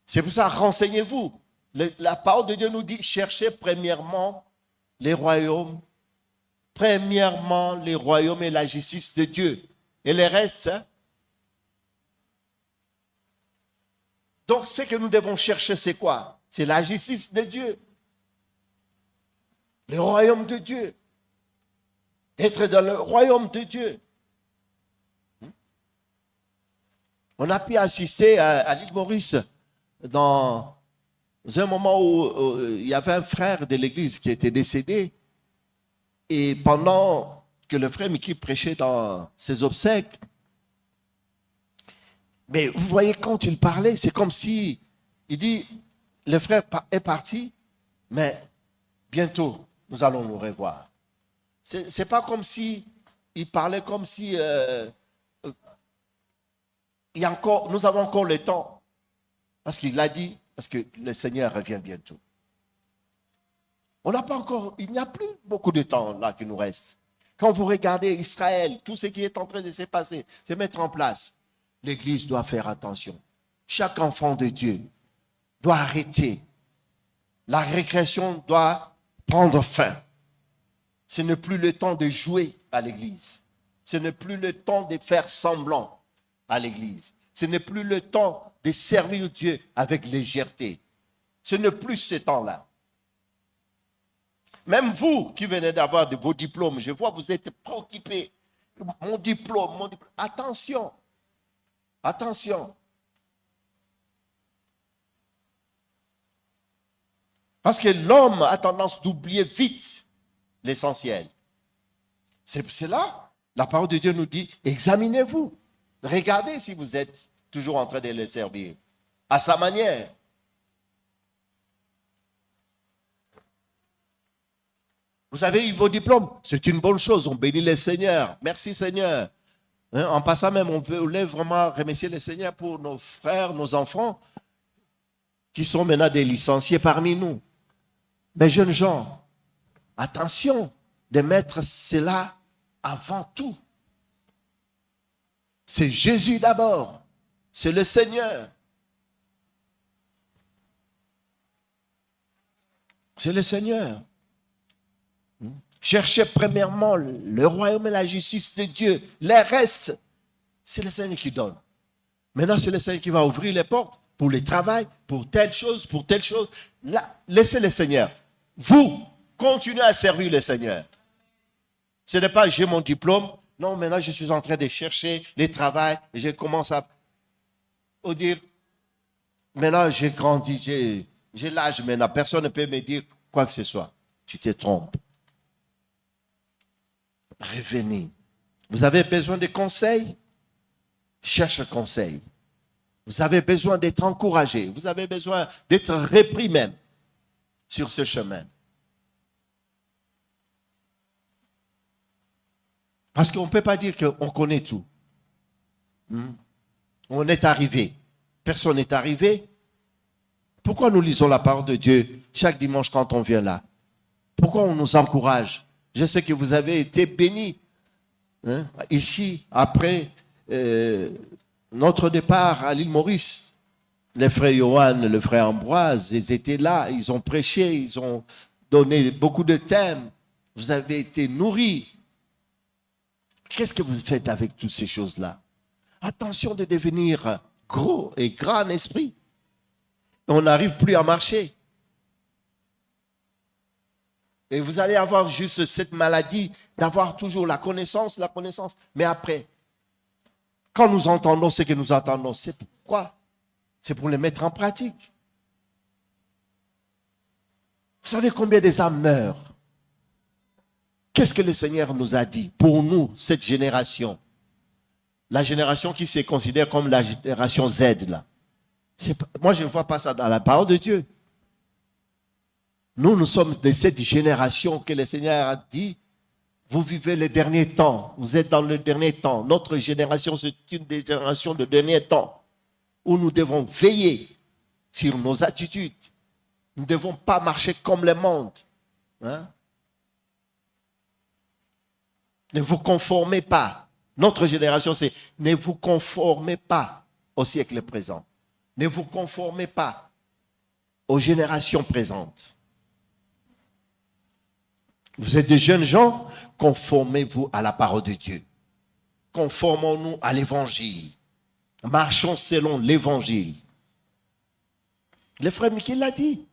C'est pour ça, renseignez-vous. La parole de Dieu nous dit, cherchez premièrement les royaumes. Premièrement, les royaumes et la justice de Dieu. Et le reste, Donc, ce que nous devons chercher, c'est quoi? C'est la justice de Dieu. Le royaume de Dieu. Être dans le royaume de Dieu. On a pu assister à l'île Maurice dans un moment où il y avait un frère de l'église qui était décédé. Et pendant que le frère Mickey prêchait dans ses obsèques, mais vous voyez, quand il parlait, c'est comme si, il dit, le frère est parti, mais bientôt, nous allons nous revoir. C'est pas comme si il parlait comme si nous avons encore le temps. Parce qu'il l'a dit, parce que le Seigneur revient bientôt. On n'a pas encore, il n'y a plus beaucoup de temps là qui nous reste. Quand vous regardez Israël, tout ce qui est en train de se passer, se mettre en place, l'Église doit faire attention. Chaque enfant de Dieu doit arrêter. La récréation doit prendre fin. Ce n'est plus le temps de jouer à l'Église. Ce n'est plus le temps de faire semblant à l'Église. Ce n'est plus le temps de servir Dieu avec légèreté. Ce n'est plus ce temps-là. Même vous qui venez d'avoir vos diplômes, je vois vous êtes préoccupés. Mon diplôme. Attention. Attention. Parce que l'homme a tendance d'oublier vite l'essentiel. C'est cela. La parole de Dieu nous dit, examinez-vous. Regardez si vous êtes toujours en train de le servir. À sa manière. Vous avez eu vos diplômes. C'est une bonne chose. On bénit le Seigneur. Merci Seigneur. En passant même, on voulait vraiment remercier le Seigneur pour nos frères, nos enfants, qui sont maintenant des licenciés parmi nous. Mais jeunes gens, attention de mettre cela avant tout. C'est Jésus d'abord. C'est le Seigneur. C'est le Seigneur. Cherchez premièrement le royaume et la justice de Dieu. Les restes, c'est le Seigneur qui donne. Maintenant, c'est le Seigneur qui va ouvrir les portes pour le travail, pour telle chose, pour telle chose. Là, laissez le Seigneur. Vous, continuez à servir le Seigneur. Ce n'est pas j'ai mon diplôme. Non, maintenant je suis en train de chercher le travail. Et je commence à dire, maintenant j'ai grandi, j'ai l'âge maintenant. Personne ne peut me dire quoi que ce soit. Tu te trompes. Revenez. Vous avez besoin de conseils? Cherche un conseil. Vous avez besoin d'être encouragé. Vous avez besoin d'être repris même sur ce chemin. Parce qu'on ne peut pas dire qu'on connaît tout. On est arrivé. Personne n'est arrivé. Pourquoi nous lisons la parole de Dieu chaque dimanche quand on vient là? Pourquoi on nous encourage? Je sais que vous avez été bénis ici, après notre départ à l'île Maurice. Les frères Johan, le frère Ambroise, ils étaient là, ils ont prêché, ils ont donné beaucoup de thèmes. Vous avez été nourris. Qu'est-ce que vous faites avec toutes ces choses-là? Attention de devenir gros et grand en esprit. On n'arrive plus à marcher. Et vous allez avoir juste cette maladie d'avoir toujours la connaissance. Mais après, quand nous entendons ce que nous entendons, c'est pourquoi? C'est pour les mettre en pratique. Vous savez combien des âmes meurent? Qu'est-ce que le Seigneur nous a dit pour nous, cette génération? La génération qui se considère comme la génération Z, là. Moi, je ne vois pas ça dans la parole de Dieu. Nous sommes de cette génération que le Seigneur a dit, vous vivez les derniers temps, vous êtes dans le dernier temps. Notre génération, c'est une des générations de dernier temps où nous devons veiller sur nos attitudes. Nous ne devons pas marcher comme le monde. Ne vous conformez pas. Notre génération, c'est ne vous conformez pas au siècle présent. Ne vous conformez pas aux générations présentes. Vous êtes des jeunes gens, conformez-vous à la parole de Dieu. Conformons-nous à l'évangile. Marchons selon l'évangile. Le frère Michel l'a dit.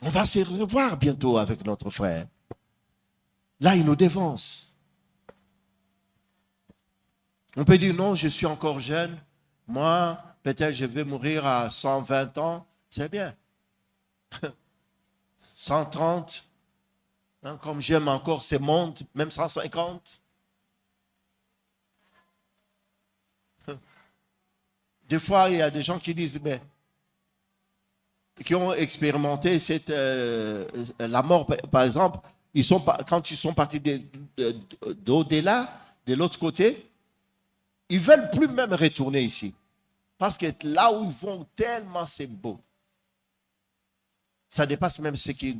On va se revoir bientôt avec notre frère. Là, il nous dévance. On peut dire non, je suis encore jeune. Moi, peut-être je vais mourir à 120 ans. C'est bien. 130. Comme j'aime encore ces mondes, même 150. Des fois, il y a des gens qui disent, mais qui ont expérimenté la mort, par exemple, quand ils sont partis d'au-delà, de l'autre côté, ils ne veulent plus même retourner ici. Parce que là où ils vont, tellement c'est beau. Ça dépasse même ce que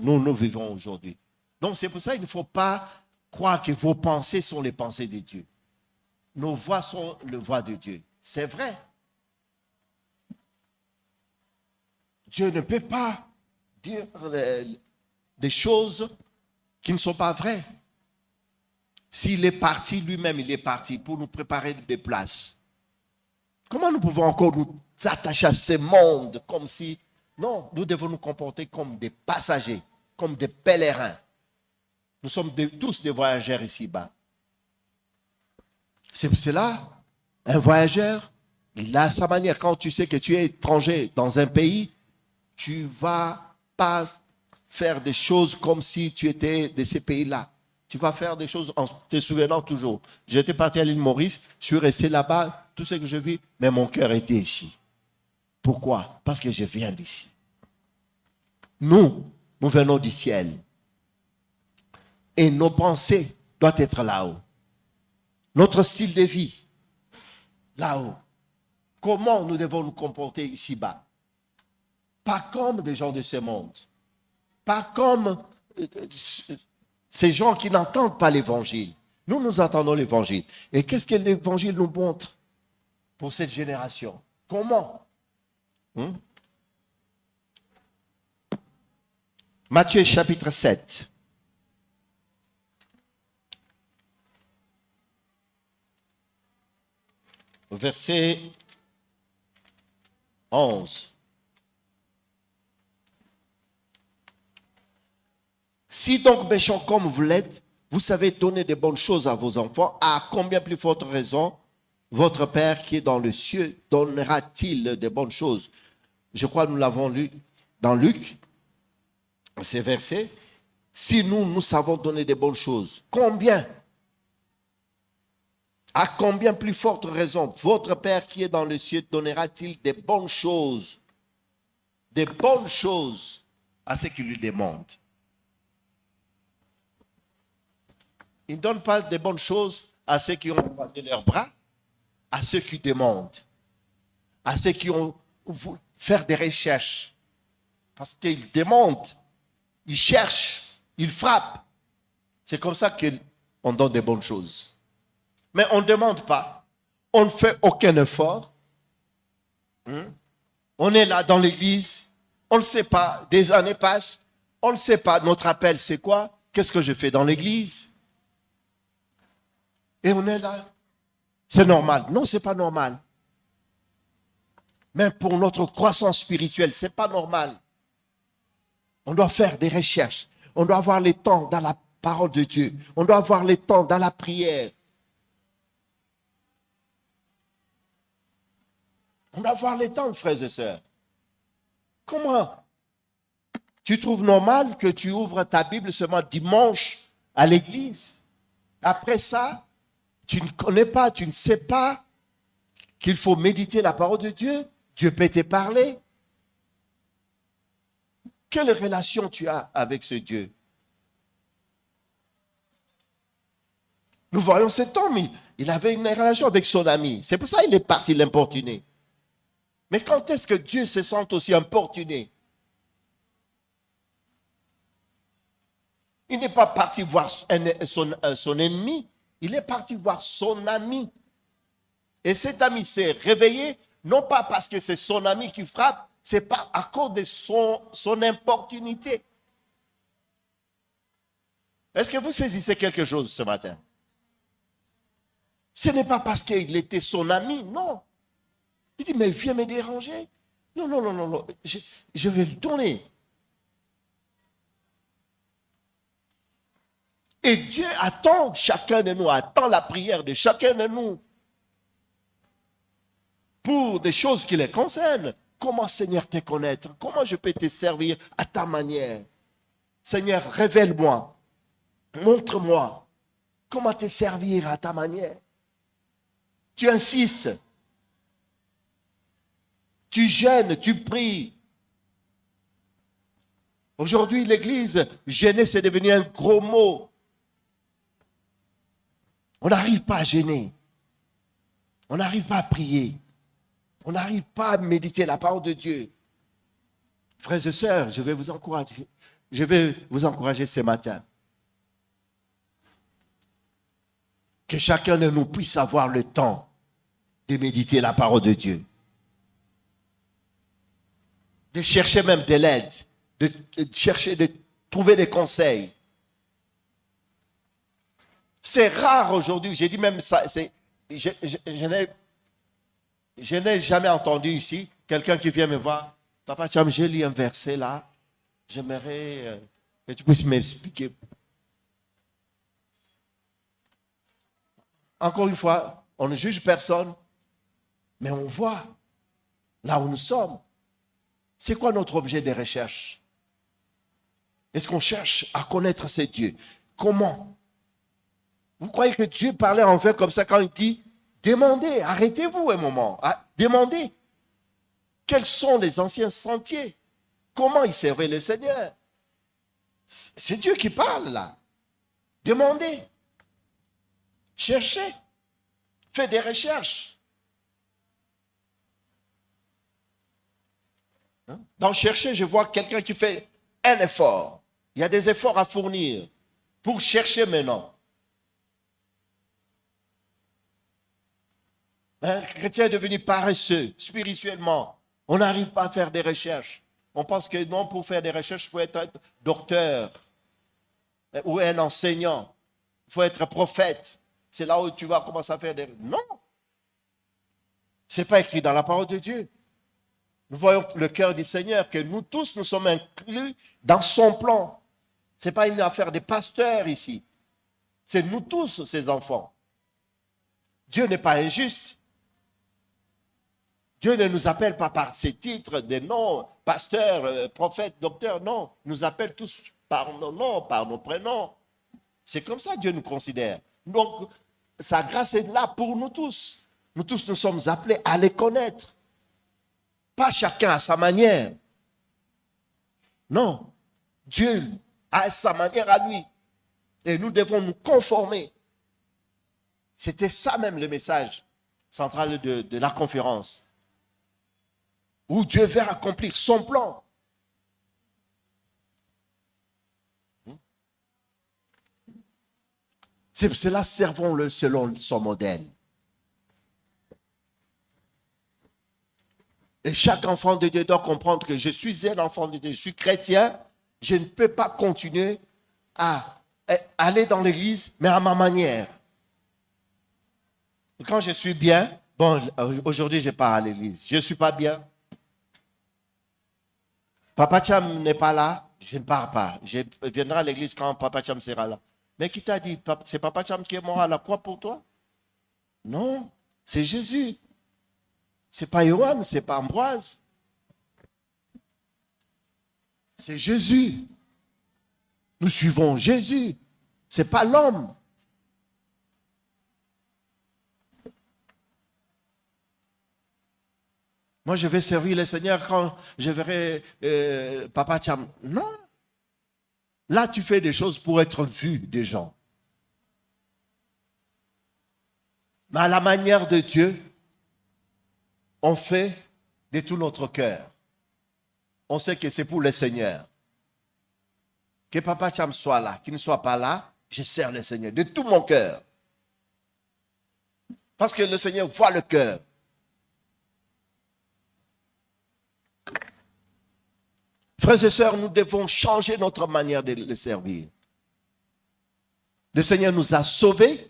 nous vivons aujourd'hui. Donc c'est pour ça qu'il ne faut pas croire que vos pensées sont les pensées de Dieu. Nos voix sont les voix de Dieu. C'est vrai. Dieu ne peut pas dire des choses qui ne sont pas vraies. S'il est parti lui-même, il est parti pour nous préparer des places. Comment nous pouvons encore nous attacher à ce monde comme si... Non, nous devons nous comporter comme des passagers, comme des pèlerins. Nous sommes tous des voyageurs ici-bas. C'est pour cela, un voyageur, il a sa manière. Quand tu sais que tu es étranger dans un pays, tu ne vas pas faire des choses comme si tu étais de ces pays-là. Tu vas faire des choses en te souvenant toujours. J'étais parti à l'île Maurice, je suis resté là-bas, tout ce que je vis, mais mon cœur était ici. Pourquoi? Parce que je viens d'ici. Nous venons du ciel. Et nos pensées doivent être là-haut. Notre style de vie, là-haut. Comment nous devons nous comporter ici-bas? Pas comme des gens de ce monde. Pas comme ces gens qui n'entendent pas l'évangile. Nous entendons l'évangile. Et qu'est-ce que l'évangile nous montre pour cette génération? Comment? Matthieu chapitre 7. Verset 11. Si donc méchants comme vous l'êtes, vous savez donner de bonnes choses à vos enfants, à combien plus forte raison votre Père qui est dans le ciel donnera-t-il de bonnes choses? Je crois que nous l'avons lu dans Luc, ces versets. Si nous savons donner de bonnes choses, combien? À combien plus forte raison votre Père qui est dans le ciel donnera-t-il des bonnes choses à ceux qui lui demandent? Il ne donne pas de bonnes choses à ceux qui ont croisé leurs bras, à ceux qui demandent, à ceux qui ont voulu faire des recherches. Parce qu'ils demandent, ils cherchent, ils frappent. C'est comme ça qu'on donne des bonnes choses. Mais on ne demande pas. On ne fait aucun effort. On est là dans l'église. On ne sait pas. Des années passent. On ne sait pas. Notre appel, c'est quoi? Qu'est-ce que je fais dans l'église? Et on est là. C'est normal. Non, ce n'est pas normal. Même pour notre croissance spirituelle, ce n'est pas normal. On doit faire des recherches. On doit avoir les temps dans la parole de Dieu. On doit avoir les temps dans la prière. On doit avoir les temps, frères et sœurs. Comment tu trouves normal que tu ouvres ta Bible seulement dimanche à l'église? Après ça, tu ne connais pas, tu ne sais pas qu'il faut méditer la parole de Dieu. Dieu peut te parler. Quelle relation tu as avec ce Dieu? Nous voyons cet homme, il avait une relation avec son ami. C'est pour ça qu'il est parti l'importuner. Mais quand est-ce que Dieu se sent aussi importuné? Il n'est pas parti voir son ennemi, il est parti voir son ami. Et cet ami s'est réveillé, non pas parce que c'est son ami qui frappe, c'est pas à cause de son importunité. Est-ce que vous saisissez quelque chose ce matin? Ce n'est pas parce qu'il était son ami, non. Il dit, mais viens me déranger. Non. Je vais le donner. Et Dieu attend chacun de nous, attend la prière de chacun de nous pour des choses qui les concernent. Comment, Seigneur, te connaître? Comment je peux te servir à ta manière? Seigneur, révèle-moi. Montre-moi comment te servir à ta manière. Tu insistes. Tu gênes, tu pries, Aujourd'hui, l'église, gêner, c'est devenu un gros mot. On n'arrive pas à gêner. On n'arrive pas à prier. On n'arrive pas à méditer la parole de Dieu. Frères et sœurs, je vais vous encourager. Je vais vous encourager ce matin. Que chacun de nous puisse avoir le temps de méditer la parole de Dieu. De chercher même de l'aide. De chercher, de trouver des conseils. C'est rare aujourd'hui. J'ai dit même ça. Je n'ai jamais entendu ici quelqu'un qui vient me voir. Papa Cham, j'ai lu un verset là. J'aimerais que tu puisses m'expliquer. Encore une fois, on ne juge personne, mais on voit là où nous sommes. C'est quoi notre objet de recherche? Est-ce qu'on cherche à connaître ces dieux? Comment? Vous croyez que Dieu parlait envers comme ça quand il dit « Demandez, arrêtez-vous un moment, demandez. Quels sont les anciens sentiers? Comment ils servaient le Seigneur? » C'est Dieu qui parle là. Demandez. Cherchez. Faites des recherches. Dans chercher, je vois quelqu'un qui fait un effort. Il y a des efforts à fournir pour chercher maintenant. Un chrétien est devenu paresseux spirituellement. On n'arrive pas à faire des recherches. On pense que non, pour faire des recherches, il faut être docteur ou un enseignant. Il faut être prophète. C'est là où tu vas commencer à faire des... Non. Ce n'est pas écrit dans la parole de Dieu. Nous voyons le cœur du Seigneur, que nous tous, nous sommes inclus dans son plan. Ce n'est pas une affaire des pasteurs ici. C'est nous tous, ses enfants. Dieu n'est pas injuste. Dieu ne nous appelle pas par ces titres, des noms, pasteur, prophète, docteur, non. Il nous appelle tous par nos noms, par nos prénoms. C'est comme ça que Dieu nous considère. Donc, sa grâce est là pour nous tous. Nous tous, nous sommes appelés à les connaître. Pas chacun à sa manière. Non. Dieu a sa manière à lui. Et nous devons nous conformer. C'était ça même le message central de la conférence. Où Dieu veut accomplir son plan. C'est pour cela, servons-le selon son modèle. Et chaque enfant de Dieu doit comprendre que je suis un enfant de Dieu, je suis chrétien, je ne peux pas continuer à aller dans l'église, mais à ma manière. Et quand je suis bien, bon, aujourd'hui je pars à l'église, je ne suis pas bien. Papa Cham n'est pas là, je ne pars pas. Je viendrai à l'église quand Papa Cham sera là. Mais qui t'a dit, c'est Papa Cham qui est mort à la croix pour toi? Non, c'est Jésus. Ce n'est pas Johan, ce n'est pas Ambroise. C'est Jésus. Nous suivons Jésus. Ce n'est pas l'homme. Moi, je vais servir le Seigneur quand je verrai Papa Cham. Non. Là, tu fais des choses pour être vu des gens. Mais à la manière de Dieu, on fait de tout notre cœur. On sait que c'est pour le Seigneur. Que Papa Cham soit là, qu'il ne soit pas là, je sers le Seigneur de tout mon cœur. Parce que le Seigneur voit le cœur. Frères et sœurs, nous devons changer notre manière de le servir. Le Seigneur nous a sauvés.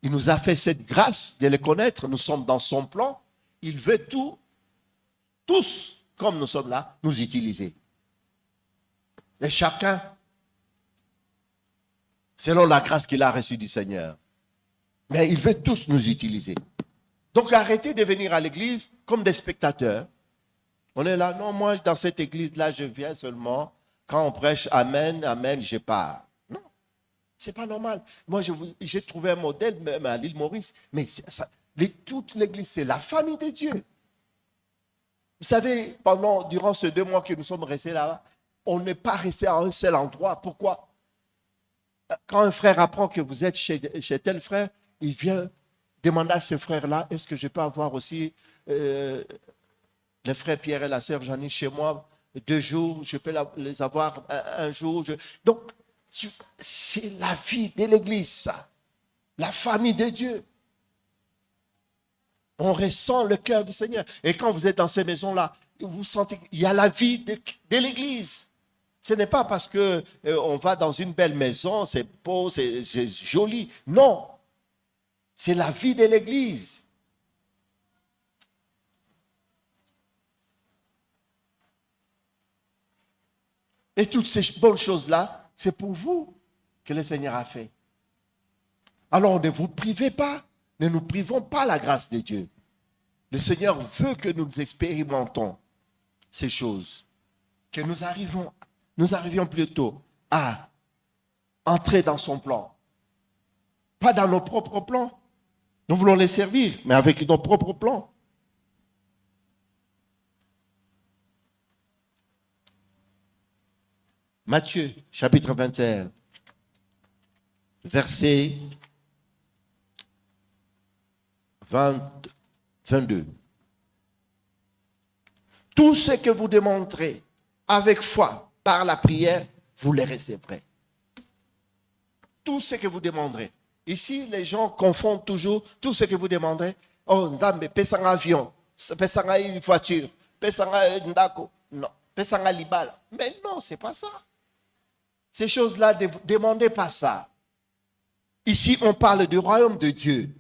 Il nous a fait cette grâce de le connaître. Nous sommes dans son plan. Il veut tous, comme nous sommes là, nous utiliser. Et chacun, selon la grâce qu'il a reçue du Seigneur. Mais il veut tous nous utiliser. Donc arrêtez de venir à l'église comme des spectateurs. On est là, non, moi dans cette église-là, je viens seulement quand on prêche Amen, Amen, je pars. Non, c'est pas normal. Moi, j'ai trouvé un modèle même à l'île Maurice, mais toute l'église, c'est la famille de Dieu. Vous savez, durant ces 2 mois que nous sommes restés là-bas, on n'est pas resté à un seul endroit. Pourquoi? Quand un frère apprend que vous êtes chez tel frère, il vient demander à ce frère-là, est-ce que je peux avoir aussi le frère Pierre et la sœur Jeannie chez moi 2 jours, je peux les avoir un jour. Donc, c'est la vie de l'Église, ça. La famille de Dieu. On ressent le cœur du Seigneur. Et quand vous êtes dans ces maisons-là, vous sentez qu'il y a la vie de l'Église. Ce n'est pas parce qu'on va dans une belle maison, c'est beau, c'est joli. Non. C'est la vie de l'Église. Et toutes ces bonnes choses-là, c'est pour vous que le Seigneur a fait. Alors ne vous privez pas, ne nous privons pas la grâce de Dieu. Le Seigneur veut que nous expérimentons ces choses, que nous arrivions plutôt à entrer dans son plan. Pas dans nos propres plans. Nous voulons les servir, mais avec nos propres plans. Matthieu, chapitre 21, verset 22. Tout ce que vous demanderez avec foi par la prière, vous les recevrez. Tout ce que vous demanderez. Ici, les gens confondent toujours tout ce que vous demanderez. Oh, Ndambe, pesa un avion, pesa une voiture, pesa un ndako. Non, pesa un libala. Mais non, c'est pas ça. Ces choses-là, ne demandez pas ça. Ici, on parle du royaume de Dieu.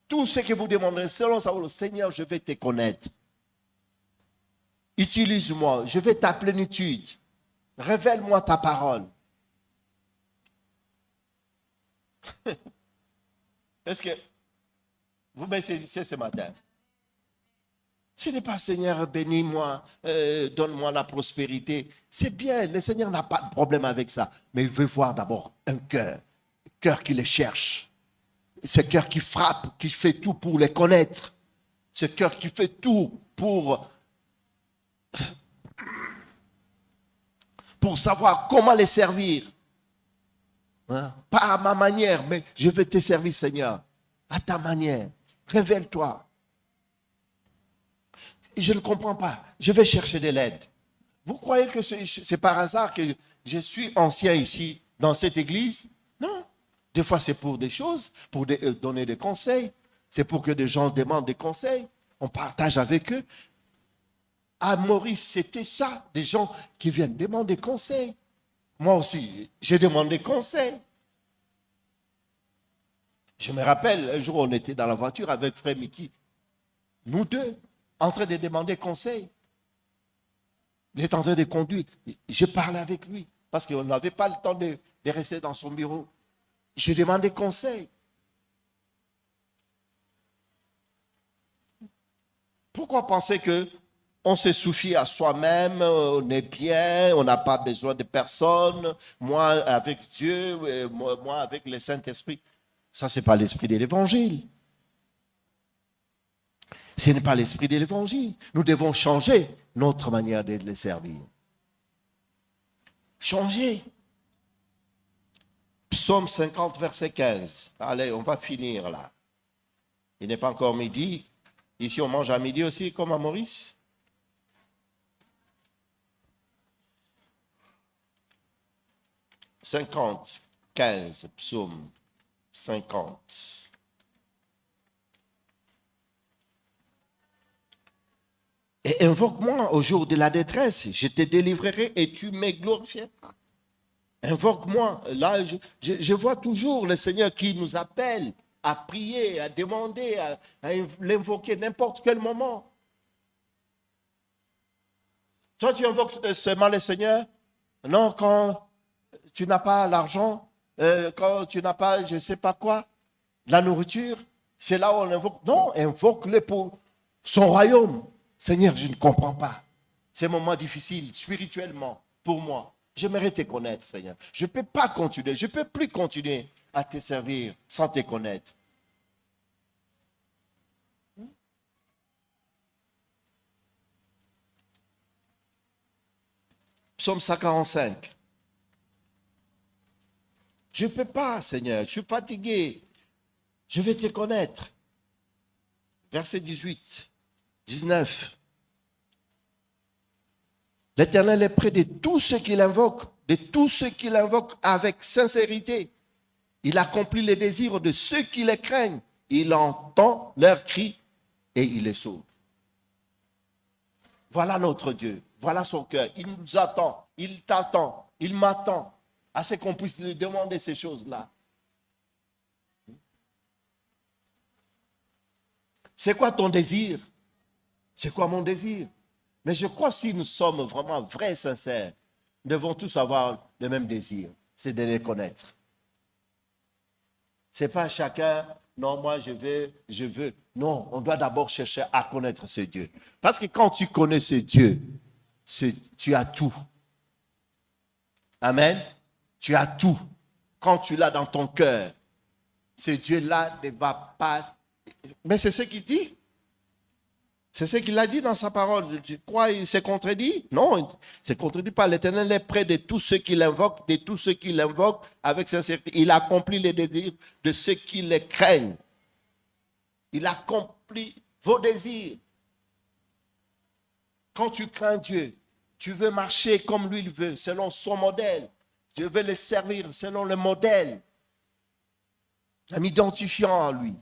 Tout ce que vous demanderez, selon ça, le Seigneur, je vais te connaître. Utilise-moi, je vais ta plénitude. Révèle-moi ta parole. Est-ce que vous me saisissez ce matin? Ce n'est pas Seigneur, bénis-moi, donne-moi la prospérité. C'est bien, le Seigneur n'a pas de problème avec ça. Mais il veut voir d'abord un cœur qui les cherche. Ce cœur qui frappe, qui fait tout pour les connaître. Ce cœur qui fait tout pour savoir comment les servir. Hein? Pas à ma manière, mais je vais te servir, Seigneur. À ta manière. Révèle-toi. Je ne comprends pas. Je vais chercher de l'aide. Vous croyez que c'est par hasard que je suis ancien ici, dans cette église? Non. Des fois, c'est pour des choses, pour donner des conseils. C'est pour que des gens demandent des conseils. On partage avec eux. À Maurice, c'était ça. Des gens qui viennent demander conseils. Moi aussi, j'ai demandé conseil. Je me rappelle, un jour, on était dans la voiture avec Frère Mickey. Nous deux, en train de demander conseil. Il est en train de conduire. Je parlais avec lui parce qu'on n'avait pas le temps de rester dans son bureau. Je demandais conseil. Pourquoi penser que on se suffit à soi-même, on est bien, on n'a pas besoin de personne, moi avec Dieu, moi avec le Saint-Esprit? Ça, ce n'est pas l'esprit de l'Évangile. Ce n'est pas l'esprit de l'Évangile. Nous devons changer notre manière de les servir. Changer. Psaume 50, verset 15. Allez, on va finir là. Il n'est pas encore midi. Ici, on mange à midi aussi, comme à Maurice. « 50, 15, psaume 50. Et invoque-moi au jour de la détresse, je te délivrerai et tu me glorifieras. Invoque-moi. Là, je vois toujours le Seigneur qui nous appelle à prier, à demander, à l'invoquer n'importe quel moment. Toi, tu invoques seulement le Seigneur? Non, quand tu n'as pas l'argent, quand tu n'as pas je ne sais pas quoi, la nourriture, c'est là où on invoque. Non, invoque-le pour son royaume. Seigneur, je ne comprends pas. C'est un moment difficile spirituellement pour moi. J'aimerais te connaître, Seigneur. Je ne peux pas continuer, je ne peux plus continuer à te servir sans te connaître. Psaume 145. Je ne peux pas, Seigneur, je suis fatigué. Je vais te connaître. Verset 18, 19. L'Éternel est près de tous ceux qui l'invoquent, de tous ceux qui l'invoquent avec sincérité. Il accomplit les désirs de ceux qui les craignent. Il entend leurs cris et il les sauve. Voilà notre Dieu. Voilà son cœur. Il nous attend. Il t'attend. Il m'attend. À ce qu'on puisse lui demander ces choses-là. C'est quoi ton désir? C'est quoi mon désir? Mais je crois que si nous sommes vraiment vrais et sincères, nous devons tous avoir le même désir. C'est de les connaître. Ce n'est pas chacun, non, moi je veux. Non, on doit d'abord chercher à connaître ce Dieu. Parce que quand tu connais ce Dieu, tu as tout. Amen. Tu as tout. Quand tu l'as dans ton cœur, ce Dieu-là ne va pas... Mais c'est ce qu'il dit. C'est ce qu'il a dit dans sa parole. Tu crois qu'il s'est contredit? Non, il ne s'est contredit pas. L'Éternel est près de tous ceux qui l'invoquent, de tous ceux qui l'invoquent avec sincérité. Il accomplit les désirs de ceux qui les craignent. Il accomplit vos désirs. Quand tu crains Dieu, tu veux marcher comme lui il veut, selon son modèle. Je veux le servir selon le modèle, en m'identifiant à lui.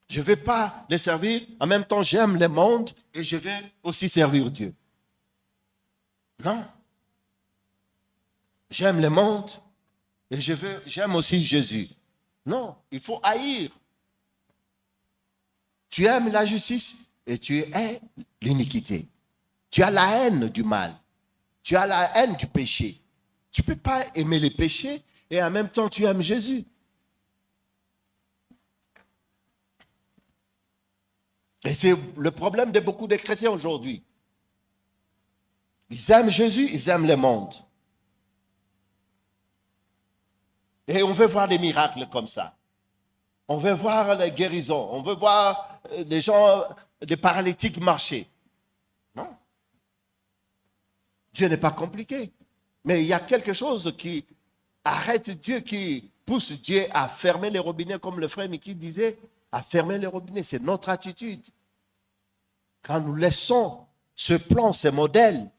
Je ne vais pas les servir, en même temps j'aime le monde et je vais aussi servir Dieu. Non. J'aime le monde et j'aime aussi Jésus. Non, il faut haïr. Tu aimes la justice et tu hais l'iniquité. Tu as la haine du mal. Tu as la haine du péché. Tu ne peux pas aimer les péchés et en même temps tu aimes Jésus. Et c'est le problème de beaucoup de chrétiens aujourd'hui. Ils aiment Jésus, ils aiment le monde. Et on veut voir des miracles comme ça. On veut voir les guérisons. On veut voir les gens, des paralytiques marcher. Non. Dieu n'est pas compliqué. Mais il y a quelque chose qui arrête Dieu, qui pousse Dieu à fermer les robinets, comme le frère Mickey disait, à fermer les robinets. C'est notre attitude. Quand nous laissons ce plan, ce modèle,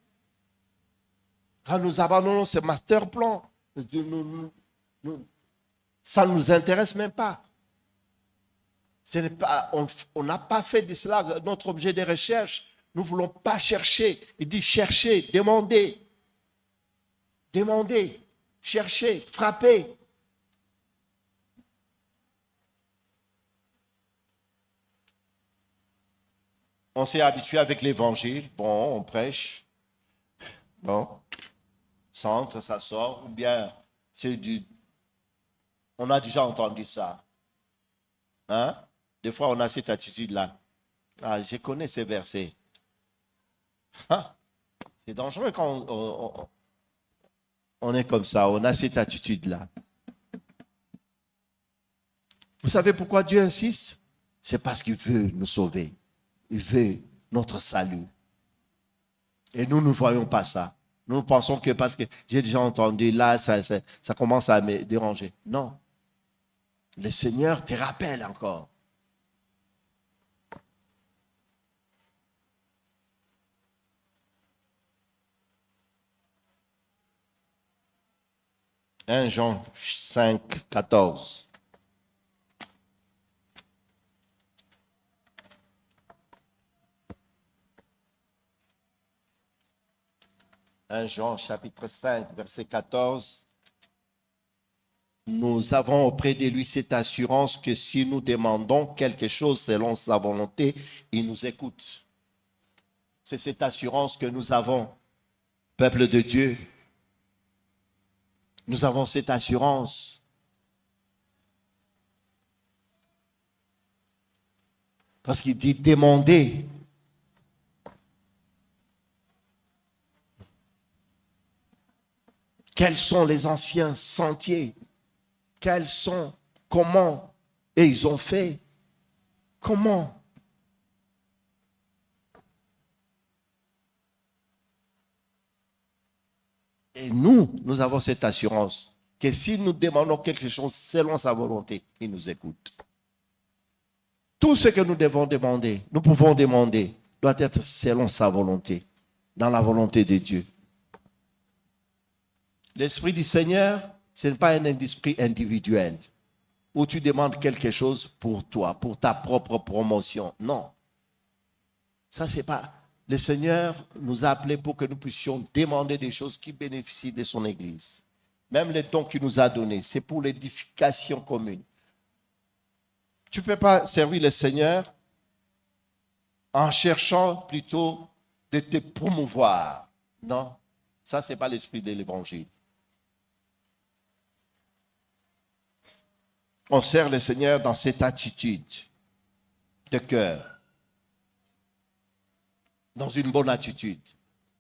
quand nous abandonnons ce master plan, ça ne nous intéresse même pas. On n'a pas fait de cela notre objet de recherche. Nous ne voulons pas chercher. Il dit chercher, demander. Demander, chercher, frapper. On s'est habitué avec l'évangile. Bon, on prêche. Bon, ça entre, ça sort. Ou bien, on a déjà entendu ça. Hein? Des fois, on a cette attitude-là. Ah, je connais ces versets. Hein? C'est dangereux quand on est comme ça. On a cette attitude-là. Vous savez pourquoi Dieu insiste? C'est parce qu'il veut nous sauver. Il veut notre salut. Et nous ne voyons pas ça. Nous pensons que parce que j'ai déjà entendu, là, ça commence à me déranger. Non. Le Seigneur te rappelle encore. Jean 5, 14. 1 Jean chapitre 5, verset 14. Nous avons auprès de lui cette assurance que si nous demandons quelque chose selon sa volonté, il nous écoute. C'est cette assurance que nous avons, peuple de Dieu. Nous avons cette assurance. Parce qu'il dit demandez. Quels sont les anciens sentiers? Quels sont? Comment? Et ils ont fait. Comment? Et nous avons cette assurance que si nous demandons quelque chose selon sa volonté, il nous écoute. Tout ce que nous devons demander, nous pouvons demander, doit être selon sa volonté, dans la volonté de Dieu. L'Esprit du Seigneur, ce n'est pas un esprit individuel où tu demandes quelque chose pour toi, pour ta propre promotion. Non. Ça, c'est pas... Le Seigneur nous a appelés pour que nous puissions demander des choses qui bénéficient de son Église. Même les dons qu'il nous a donnés, c'est pour l'édification commune. Tu ne peux pas servir le Seigneur en cherchant plutôt de te promouvoir. Non, ça, ce n'est pas l'esprit de l'Évangile. On sert le Seigneur dans cette attitude de cœur. Dans une bonne attitude.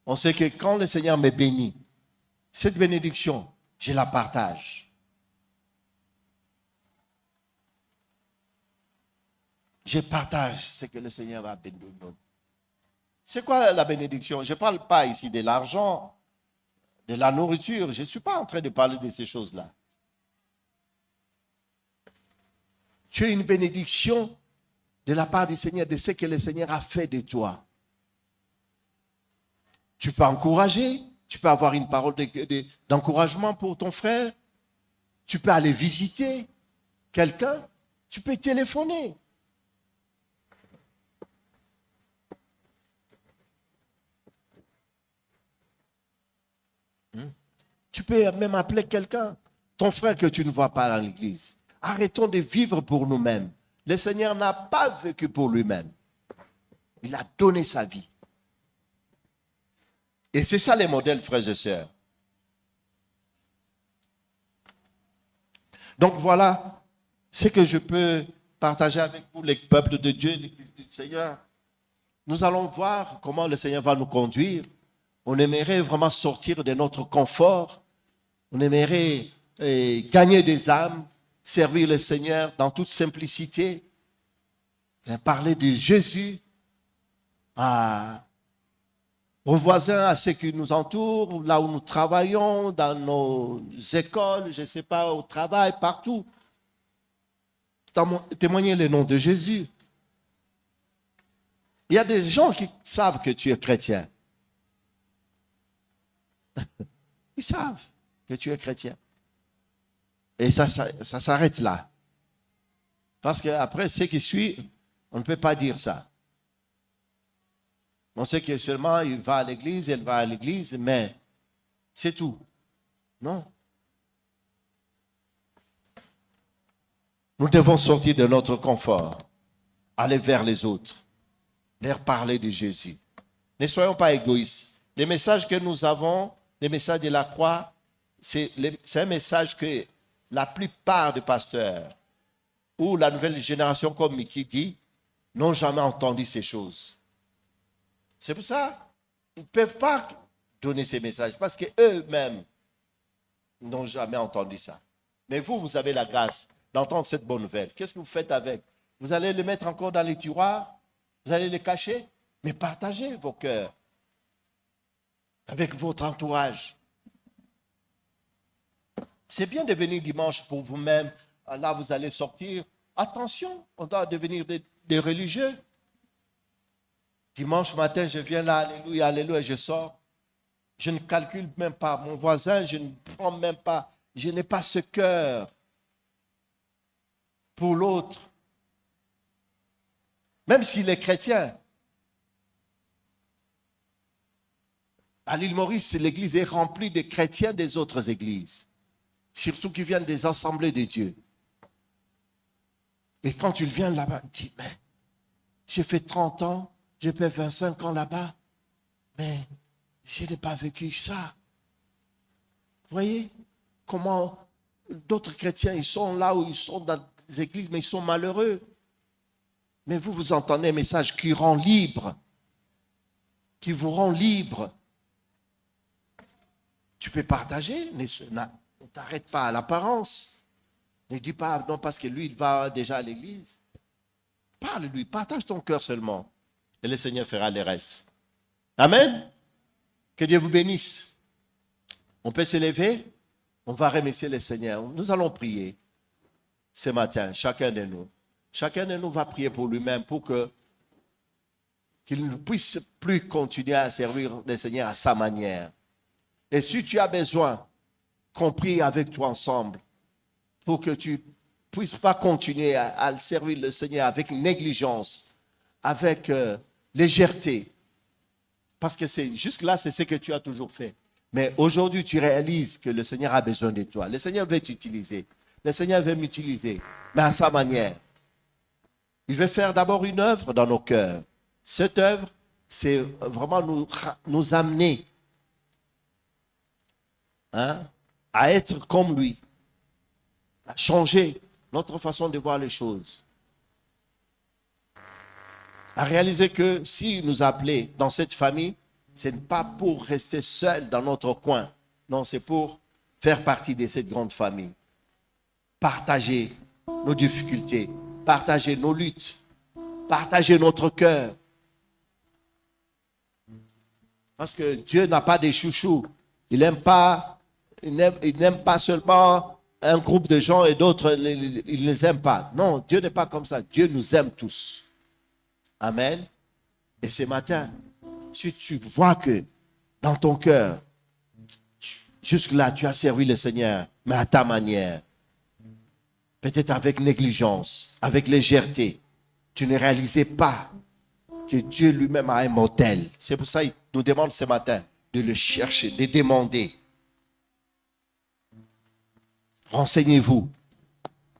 On sait que quand le Seigneur me bénit, cette bénédiction, je la partage. Je partage ce que le Seigneur va bénir. C'est quoi la bénédiction? Je ne parle pas ici de l'argent, de la nourriture. Je ne suis pas en train de parler de ces choses-là. Tu as une bénédiction de la part du Seigneur, de ce que le Seigneur a fait de toi. Tu peux encourager, tu peux avoir une parole d'encouragement pour ton frère, tu peux aller visiter quelqu'un, tu peux téléphoner. Tu peux même appeler quelqu'un, ton frère que tu ne vois pas dans l'église. Arrêtons de vivre pour nous-mêmes. Le Seigneur n'a pas vécu pour lui-même. Il a donné sa vie. Et c'est ça les modèles, frères et sœurs. Donc voilà ce que je peux partager avec vous, les peuples de Dieu, l'Église du Seigneur. Nous allons voir comment le Seigneur va nous conduire. On aimerait vraiment sortir de notre confort. On aimerait gagner des âmes, servir le Seigneur dans toute simplicité. Et parler de Jésus aux voisins, à ceux qui nous entourent, là où nous travaillons, dans nos écoles, je ne sais pas, au travail, partout. Témoigner le nom de Jésus. Il y a des gens qui savent que tu es chrétien. Ils savent que tu es chrétien. Et ça s'arrête là. Parce qu'après, ce qui suit, on ne peut pas dire ça. On sait que seulement il va à l'église, elle va à l'église, mais c'est tout. Non. Nous devons sortir de notre confort, aller vers les autres, leur parler de Jésus. Ne soyons pas égoïstes. Les messages que nous avons, les messages de la croix, c'est un message que la plupart des pasteurs ou la nouvelle génération, comme Mickey dit, n'ont jamais entendu ces choses. C'est pour ça qu'ils ne peuvent pas donner ces messages parce qu'eux-mêmes n'ont jamais entendu ça. Mais vous avez la grâce d'entendre cette bonne nouvelle. Qu'est-ce que vous faites avec? Vous allez les mettre encore dans les tiroirs? Vous allez les cacher? Mais partagez vos cœurs avec votre entourage. C'est bien de venir dimanche pour vous-même. Là, vous allez sortir. Attention, on doit devenir des religieux. Dimanche matin, je viens là, alléluia, alléluia, je sors. Je ne calcule même pas mon voisin, je ne prends même pas, je n'ai pas ce cœur pour l'autre. Même s'il est chrétien. À l'île Maurice, l'église est remplie de chrétiens des autres églises. Surtout qui viennent des assemblées de Dieu. Et quand tu viens là-bas, tu dis, mais j'ai fait 30 ans, j'ai fait 25 ans là-bas, mais je n'ai pas vécu ça. Vous voyez comment d'autres chrétiens, ils sont là où ils sont dans les églises, mais ils sont malheureux. Mais vous entendez un message qui rend libre, qui vous rend libre. Tu peux partager, ne t'arrête pas à l'apparence. Ne dis pas, non, parce que lui, il va déjà à l'église. Parle-lui, partage ton cœur seulement. Et le Seigneur fera le reste. Amen. Que Dieu vous bénisse. On peut s'élever, on va remercier le Seigneur. Nous allons prier ce matin, chacun de nous. Chacun de nous va prier pour lui-même, pour qu'il ne puisse plus continuer à servir le Seigneur à sa manière. Et si tu as besoin qu'on prie avec toi ensemble, pour que tu ne puisses pas continuer à servir le Seigneur avec négligence, avec légèreté, parce que jusque-là, c'est ce que tu as toujours fait. Mais aujourd'hui, tu réalises que le Seigneur a besoin de toi. Le Seigneur veut t'utiliser. Le Seigneur veut m'utiliser, mais à sa manière. Il veut faire d'abord une œuvre dans nos cœurs. Cette œuvre, c'est vraiment nous amener à être comme lui, à changer notre façon de voir les choses, à réaliser que s'il nous a appelés dans cette famille, ce n'est pas pour rester seul dans notre coin. Non, c'est pour faire partie de cette grande famille. Partager nos difficultés, partager nos luttes, partager notre cœur. Parce que Dieu n'a pas de chouchous. Il n'aime pas seulement un groupe de gens et d'autres, il ne les aime pas. Non, Dieu n'est pas comme ça. Dieu nous aime tous. Amen. Et ce matin, si tu vois que dans ton cœur, jusque-là, tu as servi le Seigneur, mais à ta manière, peut-être avec négligence, avec légèreté, tu ne réalisais pas que Dieu lui-même a un modèle. C'est pour ça qu'il nous demande ce matin de le chercher, de demander. Renseignez-vous.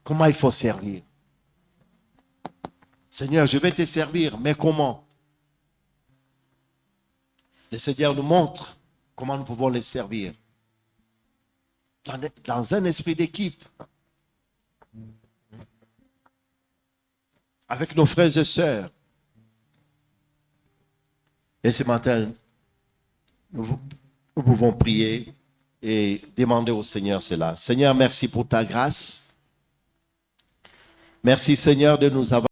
Comment il faut servir? Seigneur, je vais te servir, mais comment? Le Seigneur nous montre comment nous pouvons les servir. Dans un esprit d'équipe. Avec nos frères et sœurs. Et ce matin, nous pouvons prier et demander au Seigneur cela. Seigneur, merci pour ta grâce. Merci Seigneur de nous avoir